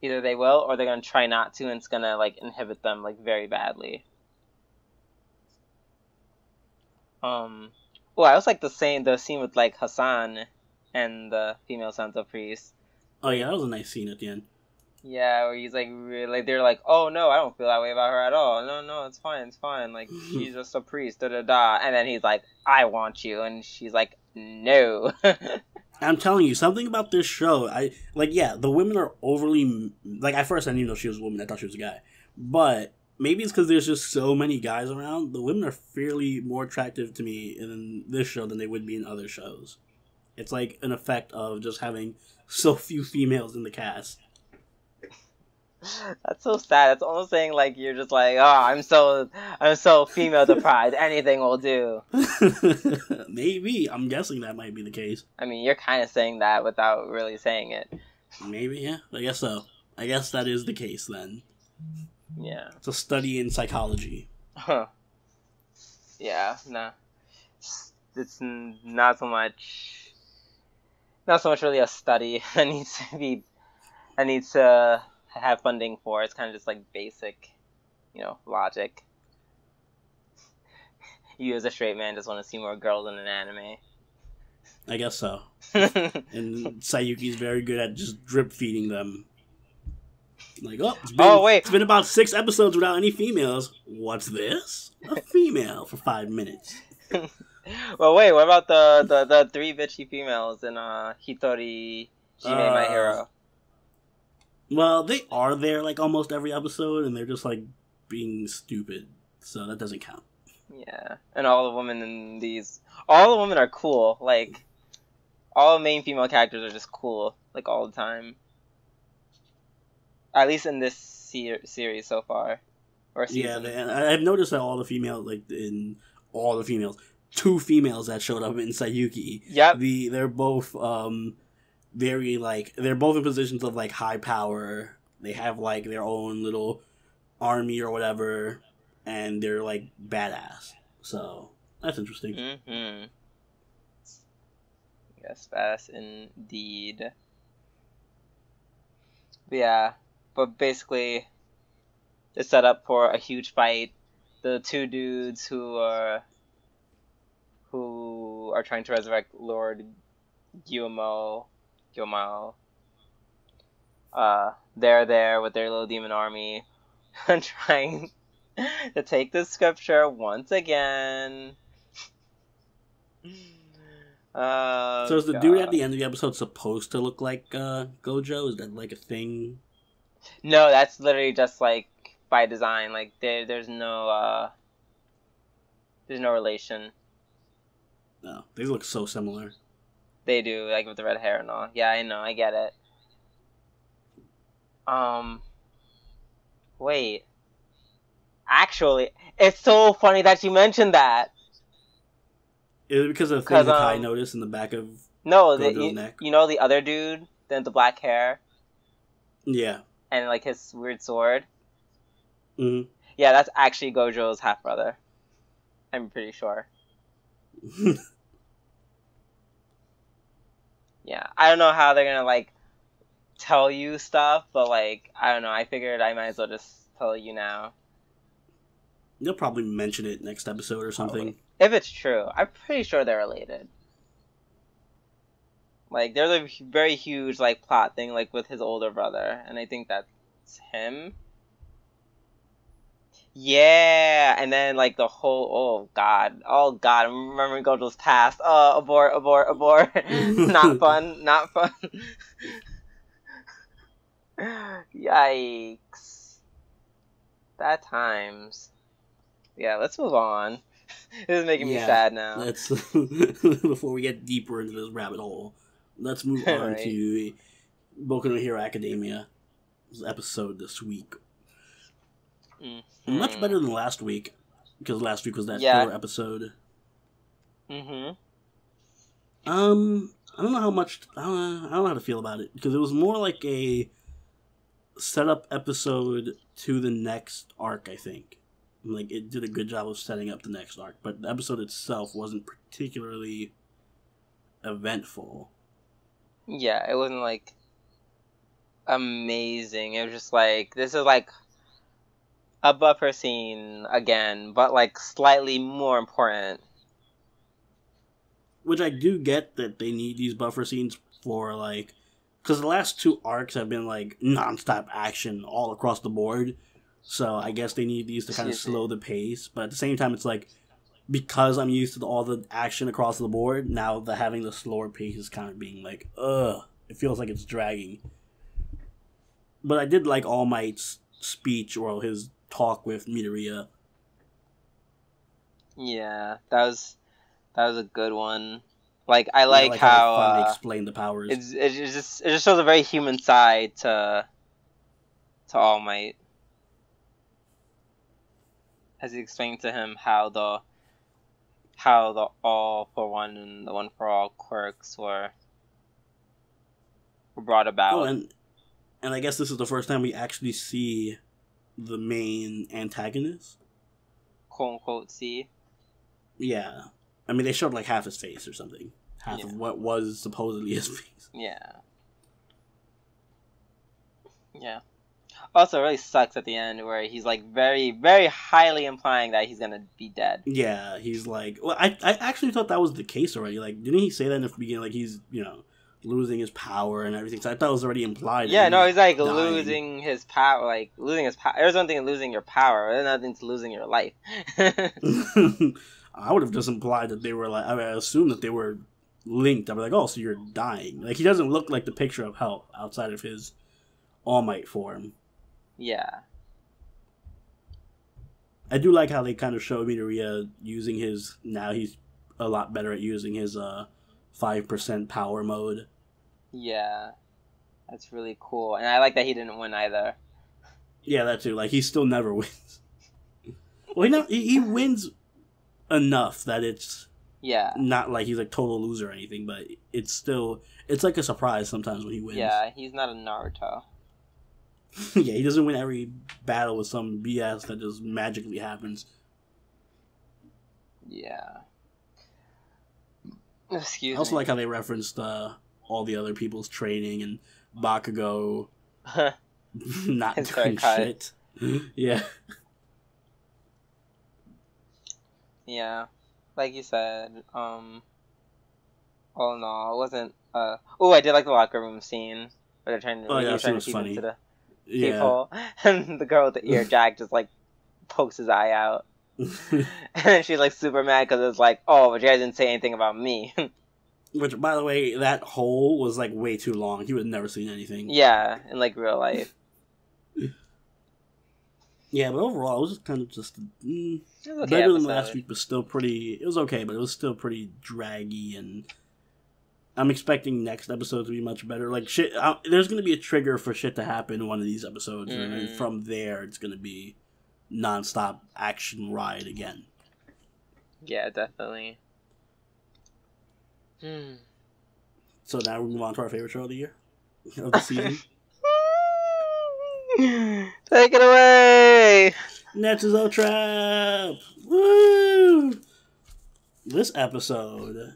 Speaker 2: Either they will, or they're going to try not to, and it's going to, like, inhibit them, like, very badly. Well, I also like the scene with, like, Hassan and the female Santo priest.
Speaker 1: Oh, yeah, that was a nice scene at the end.
Speaker 2: Yeah, where he's, like, really, they're like, oh, no, I don't feel that way about her at all. No, it's fine. Like, she's just a priest, da-da-da. And then he's like, I want you. And she's like, no.
Speaker 1: I'm telling you, something about this show, the women are overly, like, at first I didn't even know she was a woman, I thought she was a guy. But maybe it's because there's just so many guys around, the women are fairly more attractive to me in this show than they would be in other shows. It's like an effect of just having so few females in the cast.
Speaker 2: That's so sad. That's almost saying, like, you're just like, oh, I'm so female deprived. Anything will do.
Speaker 1: Maybe. I'm guessing that might be the case.
Speaker 2: I mean, you're kind of saying that without really saying it.
Speaker 1: Maybe, yeah. I guess so. I guess that is the case, then.
Speaker 2: Yeah.
Speaker 1: It's a study in psychology.
Speaker 2: Huh. Yeah, no. It's not so much really a study that needs to have funding for. It's kind of just like basic, logic. You as a straight man just want to see more girls in an anime.
Speaker 1: I guess so. And Saiyuki's very good at just drip feeding them. Like, it's been about 6 episodes without any females. What's this? A female for 5 minutes.
Speaker 2: Well, wait, what about the 3 bitchy females in Hitori, Hime My Hero?
Speaker 1: Well, they are there like almost every episode, and they're just like being stupid, so that doesn't count.
Speaker 2: Yeah, and all the women in all the women are cool. Like, all the main female characters are just cool, like all the time. At least in this series so far, or season.
Speaker 1: Yeah, I've noticed that all the females, like in all the females, 2 females that showed up in Saiyuki.
Speaker 2: Yep.
Speaker 1: They're both very like they're both in positions of like high power. They have like their own little army or whatever, and they're like badass. So that's interesting.
Speaker 2: Mm-hmm. Yes, badass indeed. Yeah, but basically, it's set up for a huge fight. The 2 dudes who are trying to resurrect Lord Gyumo. They're there with their little demon army, trying to take the scripture once again.
Speaker 1: So is the dude at the end of the episode supposed to look like Gojo? Is that like a thing?
Speaker 2: No, that's literally just like by design. Like there's no relation.
Speaker 1: No, they look so similar.
Speaker 2: They do, like with the red hair and all. Yeah, I know, I get it. Wait. Actually, it's so funny that you mentioned that.
Speaker 1: Is it because of the thing that I noticed in the back of Gojo's neck?
Speaker 2: You know the other dude, the black hair?
Speaker 1: Yeah.
Speaker 2: And like his weird sword?
Speaker 1: Mm-hmm.
Speaker 2: Yeah, that's actually Gojo's half-brother. I'm pretty sure. Yeah, I don't know how they're gonna like tell you stuff, but like I don't know. I figured I might as well just tell you now.
Speaker 1: They'll probably mention it next episode or something.
Speaker 2: Probably. If it's true, I'm pretty sure they're related. Like there's a very huge like plot thing like with his older brother, and I think that's him. Yeah, and then like the whole oh god, I'm remembering Gojo's past. Oh, abort. Not fun. Yikes. Bad times. Yeah, let's move on. This is making me sad now.
Speaker 1: Let's before we get deeper into this rabbit hole, let's move on
Speaker 2: right.
Speaker 1: to Boku no Hero Academia episode this week.
Speaker 2: Mm-hmm.
Speaker 1: Much better than last week, because last week was that filler episode.
Speaker 2: Mm-hmm.
Speaker 1: I don't know how much. I don't know how to feel about it, because it was more like a setup episode to the next arc. I think, like it did a good job of setting up the next arc, but the episode itself wasn't particularly eventful.
Speaker 2: Yeah, it wasn't like amazing. It was just like this is like a buffer scene again, but like slightly more important.
Speaker 1: Which I do get that they need these buffer scenes for like, because the last 2 arcs have been like non-stop action all across the board. So I guess they need these to kind of slow the pace. But at the same time, it's like, because I'm used to all the action across the board, now having the slower pace is kind of being like, it feels like it's dragging. But I did like All Might's speech or his talk with Midoriya.
Speaker 2: Yeah, that was a good one. Like I like how
Speaker 1: they explain the powers.
Speaker 2: It just shows a very human side to All Might, as he explained to him how the All for One and the One for All quirks were brought about.
Speaker 1: Oh, and I guess this is the first time we actually see the main antagonist,
Speaker 2: quote unquote. See.
Speaker 1: Yeah, I mean they showed like half his face or something, half of what was supposedly his face.
Speaker 2: Yeah. Yeah. Also, it really sucks at the end where he's like very, very highly implying that he's gonna be dead.
Speaker 1: Yeah, he's like, well, I actually thought that was the case already. Like, didn't he say that in the beginning? Like, he's, you know, losing his power and everything. So I thought it was already implied.
Speaker 2: Yeah, no, he's like
Speaker 1: dying.
Speaker 2: losing his power. Like losing his power. There's one thing to losing your power. There's another thing to losing your life.
Speaker 1: I would have just implied that they were like. I mean, I assumed that they were linked. I'd be like, oh, so you're dying. Like, he doesn't look like the picture of health outside of his All Might form.
Speaker 2: Yeah.
Speaker 1: I do like how they kind of show Midoriya using his. Now he's a lot better at using his 5% power mode.
Speaker 2: Yeah, that's really cool, and I like that he didn't win either.
Speaker 1: Yeah, that too. Like, he still never wins. Well, he wins enough that it's not like he's like total loser or anything, but it's like a surprise sometimes when he wins.
Speaker 2: Yeah, he's not a Naruto.
Speaker 1: Yeah, he doesn't win every battle with some BS that just magically happens.
Speaker 2: Yeah. Excuse me.
Speaker 1: I also like how they referenced all the other people's training and Bakugo not doing shit. Yeah.
Speaker 2: Yeah. Like you said, all in all, it wasn't oh, I did like the locker room scene where they're trying to
Speaker 1: was
Speaker 2: keep
Speaker 1: funny.
Speaker 2: into the people. And the girl with the ear jack just like pokes his eye out. And she's like super mad because it's like, oh, but you guys didn't say anything about me.
Speaker 1: Which, by the way, that hole was like way too long. He would have never seen anything.
Speaker 2: Yeah, in like real life.
Speaker 1: Yeah, but overall, it was kind of just
Speaker 2: okay
Speaker 1: better than last week, but still pretty. It was okay, but it was still pretty draggy, and I'm expecting next episode to be much better. Like shit, there's going to be a trigger for shit to happen in one of these episodes, and then from there, it's going to be non-stop action ride again.
Speaker 2: Yeah, definitely.
Speaker 1: So now we move on to our favorite show of the year, of the season.
Speaker 2: Take it away!
Speaker 1: Netsuzou Trap! Woo! This episode,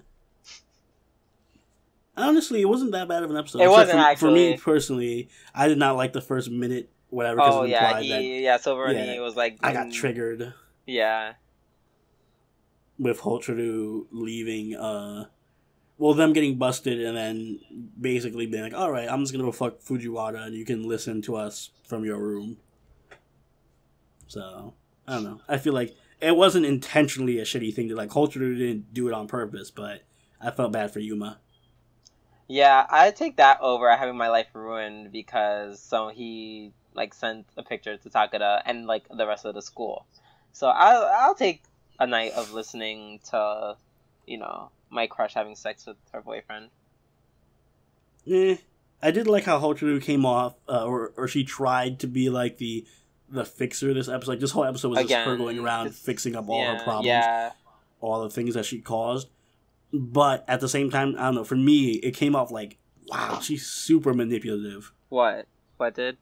Speaker 1: honestly, it wasn't that bad of an episode.
Speaker 2: It wasn't actually.
Speaker 1: For me personally, I did not like the first minute, whatever.
Speaker 2: Oh yeah, Silver and he was like.
Speaker 1: I got triggered.
Speaker 2: Yeah.
Speaker 1: With Hotaru leaving, them getting busted and then basically being like, alright, I'm just gonna go fuck Fujiwara and you can listen to us from your room. So, I don't know. I feel like it wasn't intentionally a shitty thing to, like, Hotaru didn't do it on purpose, but I felt bad for Yuma.
Speaker 2: Yeah, I'd take that over having my life ruined because he, like, sent a picture to Takeda and, like, the rest of the school. So I'll take a night of listening to, you know, my crush having sex with her boyfriend.
Speaker 1: I did like how Hotaru came off, or she tried to be like the fixer this episode. Like, this whole episode was just her going around fixing up all her problems, all the things that she caused. But at the same time, I don't know, for me, it came off like, wow, she's super manipulative.
Speaker 2: What? What did?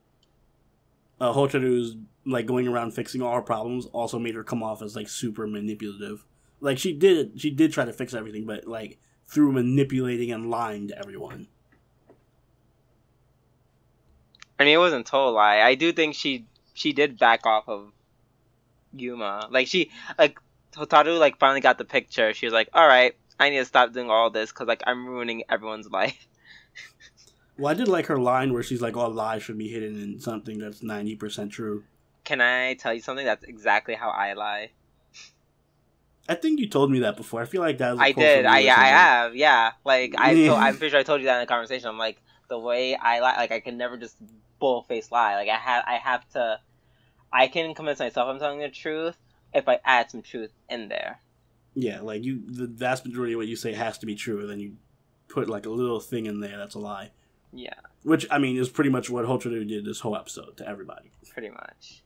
Speaker 1: Hotaru's, like, going around fixing all her problems also made her come off as, like, super manipulative. Like, she did try to fix everything, but, like, through manipulating and lying to everyone.
Speaker 2: I mean, it wasn't a total lie. I do think she did back off of Yuma. Like, Hotaru, like, finally got the picture. She was like, alright, I need to stop doing all this, because, like, I'm ruining everyone's life.
Speaker 1: Well, I did like her line where she's like, all lies should be hidden in something that's 90% true.
Speaker 2: Can I tell you something? That's exactly how I lie.
Speaker 1: I think you told me that before. I feel like that was
Speaker 2: I did. I have. Yeah. Like, I'm pretty sure I told you that in a conversation. I'm like, the way I lie, like, I can never just bull-face lie. Like, I can convince myself I'm telling the truth if I add some truth in there.
Speaker 1: Yeah, like, the vast majority of what you say has to be true, and then you put, like, a little thing in there that's a lie.
Speaker 2: Yeah.
Speaker 1: Which, I mean, is pretty much what Hotaru did this whole episode to everybody.
Speaker 2: Pretty much.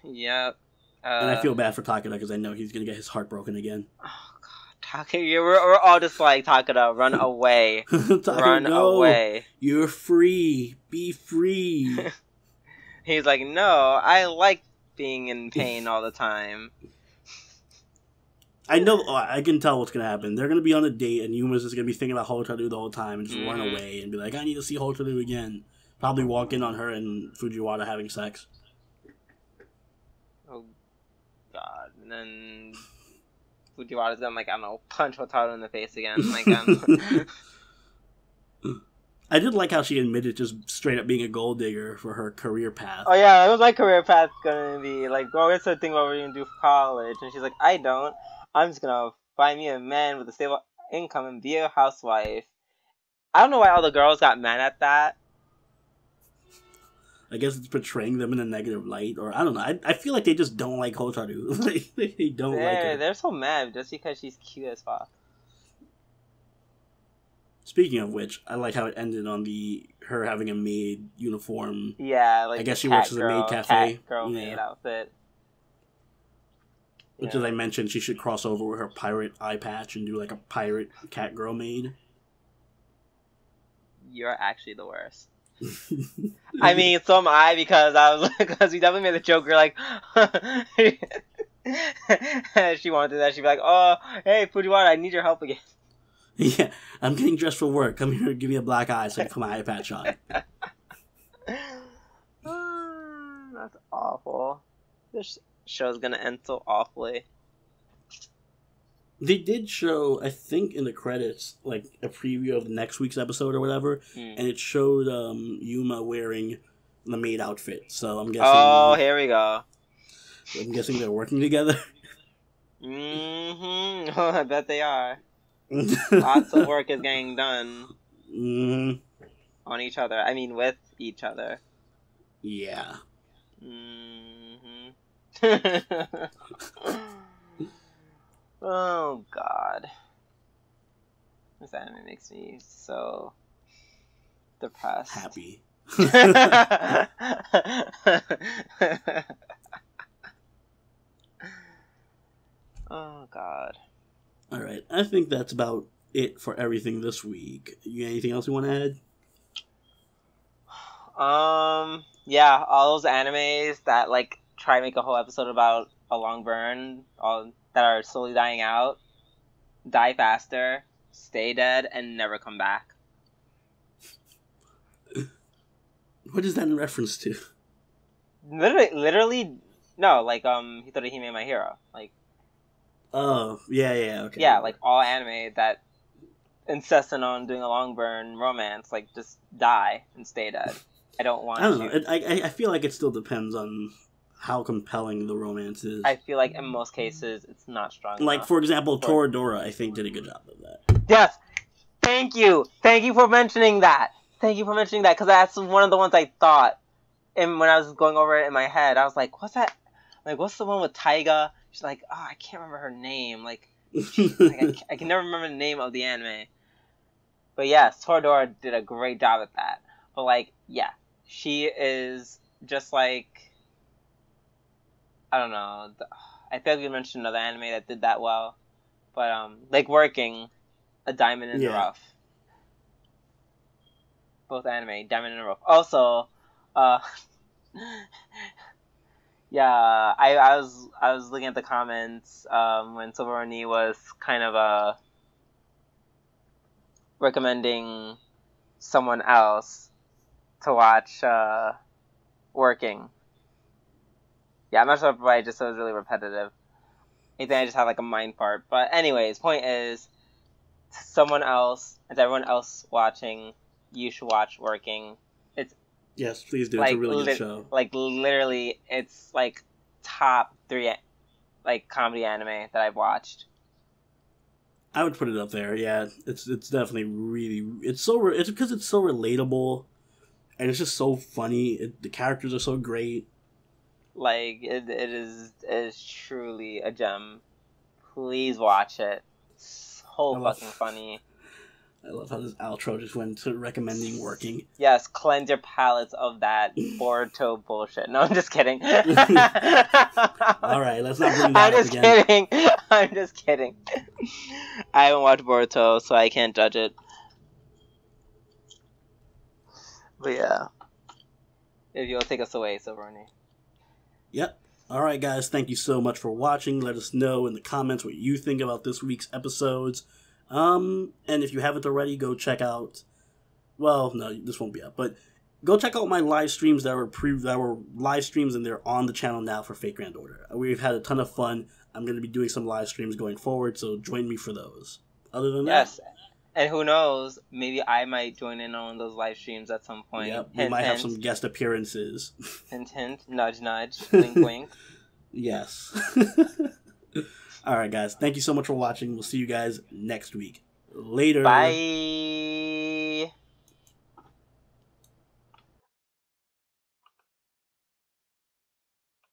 Speaker 2: Yep.
Speaker 1: And I feel bad for Takeda because I know he's going to get his heart broken again.
Speaker 2: Oh, God. Takeda, we're all just like, Takeda, run away. Run away.
Speaker 1: You're free. Be free.
Speaker 2: He's like, no, I like being in pain all the time.
Speaker 1: I know, I can tell what's going to happen. They're going to be on a date, and Yuma's just going to be thinking about Hotaru the whole time and just run away and be like, I need to see Hotaru again. Probably walk in on her and Fujiwara having sex.
Speaker 2: Oh, God. And then Fujiwara's gonna, like, I don't know, punch Hotaru in the face again. Like,
Speaker 1: I did like how she admitted just straight up being a gold digger for her career path.
Speaker 2: oh, yeah, that was my career path gonna be. Like, bro, it's a thing about what we're gonna do for college. And she's like, I don't. I'm just gonna find me a man with a stable income and be a housewife. I don't know why all the girls got mad at that.
Speaker 1: I guess it's portraying them in a negative light, or I don't know. I feel like they just don't like Hotaru. They don't like her.
Speaker 2: They're so mad just because she's cute as fuck.
Speaker 1: Speaking of which, I like how it ended on her having a maid uniform.
Speaker 2: Yeah, like
Speaker 1: I guess she works as a maid cafe.
Speaker 2: Cat girl maid outfit.
Speaker 1: Which, as I mentioned, she should cross over with her pirate eye patch and do like a pirate cat girl maid.
Speaker 2: You're actually the worst. I mean, so am I, because we definitely made the joke. We're like, she wanted that. She'd be like, "Oh, hey, Fujiwara, I need your help again."
Speaker 1: Yeah, I'm getting dressed for work. Come here, give me a black eye so I can put my eye patch on.
Speaker 2: That's awful. This show's gonna end so awfully.
Speaker 1: They did show, I think, in the credits, like, a preview of next week's episode or whatever, and it showed Yuma wearing the maid outfit, so I'm guessing...
Speaker 2: Oh, here we go.
Speaker 1: I'm guessing they're working together.
Speaker 2: Mm-hmm. Oh, I bet they are. Lots of work is getting done on each other. I mean, with each other.
Speaker 1: Yeah.
Speaker 2: Mm-hmm. Oh, God. This anime makes me so depressed.
Speaker 1: Happy.
Speaker 2: Oh, God.
Speaker 1: Alright, I think that's about it for everything this week. You got anything else you want to add?
Speaker 2: Yeah, all those animes that, like, try to make a whole episode about a long burn, all that are slowly dying out, die faster, stay dead, and never come back.
Speaker 1: What is that in reference to?
Speaker 2: Literally, no, like, Hitorimi My Hero. Like,
Speaker 1: oh, yeah, okay.
Speaker 2: Yeah, like, all anime that insistent on doing a long burn romance, like, just die and stay dead. I don't know.
Speaker 1: I feel like it still depends on how compelling the romance is.
Speaker 2: I feel like in most cases it's not strong enough.
Speaker 1: Like, for example, Toradora, I think, did a good job of that.
Speaker 2: Yes! Thank you! Thank you for mentioning that! Because that's one of the ones I thought. And when I was going over it in my head, I was like, what's that? Like, what's the one with Taiga? She's like, oh, I can't remember her name. Like, I can never remember the name of the anime. But yes, Toradora did a great job at that. But, like, yeah. She is just like... I don't know. I feel like we mentioned another anime that did that well. But, like, Working, A Diamond in the Rough. Both anime, Diamond in the Rough. Also, yeah, I was looking at the comments when Silveroni was kind of recommending someone else to watch Working. Yeah, I'm not sure if I just was really repetitive. I think I just had like a mind fart. But anyways, point is, someone else, and everyone else watching, you should watch Working.
Speaker 1: Yes, please do.
Speaker 2: Like,
Speaker 1: it's a really good show.
Speaker 2: Like, literally, it's like top 3 like comedy anime that I've watched.
Speaker 1: I would put it up there. Yeah, it's definitely really it's because it's so relatable, and it's just so funny. The characters are so great.
Speaker 2: Like, it is truly a gem. Please watch it. It's so fucking funny.
Speaker 1: I love how this outro just went to recommending Working.
Speaker 2: Yes, cleanse your palates of that Boruto bullshit. No, I'm just kidding.
Speaker 1: Alright, let's not bring that up again.
Speaker 2: I'm just kidding. I haven't watched Boruto, so I can't judge it. But yeah. If you'll take us away, Silveroni.
Speaker 1: Yep. Alright, guys, thank you so much for watching. Let us know in the comments what you think about this week's episodes. And if you haven't already, go check out... Well, no, this won't be up, but go check out my live streams that were live streams, and they're on the channel now for Fate Grand Order. We've had a ton of fun. I'm going to be doing some live streams going forward, so join me for those. Other than that,
Speaker 2: and who knows, maybe I might join in on those live streams at some point.
Speaker 1: Yep, we might have some guest appearances.
Speaker 2: Hint, hint, nudge, nudge, wink, wink.
Speaker 1: Yes. All right, guys. Thank you so much for watching. We'll see you guys next week. Later.
Speaker 2: Bye.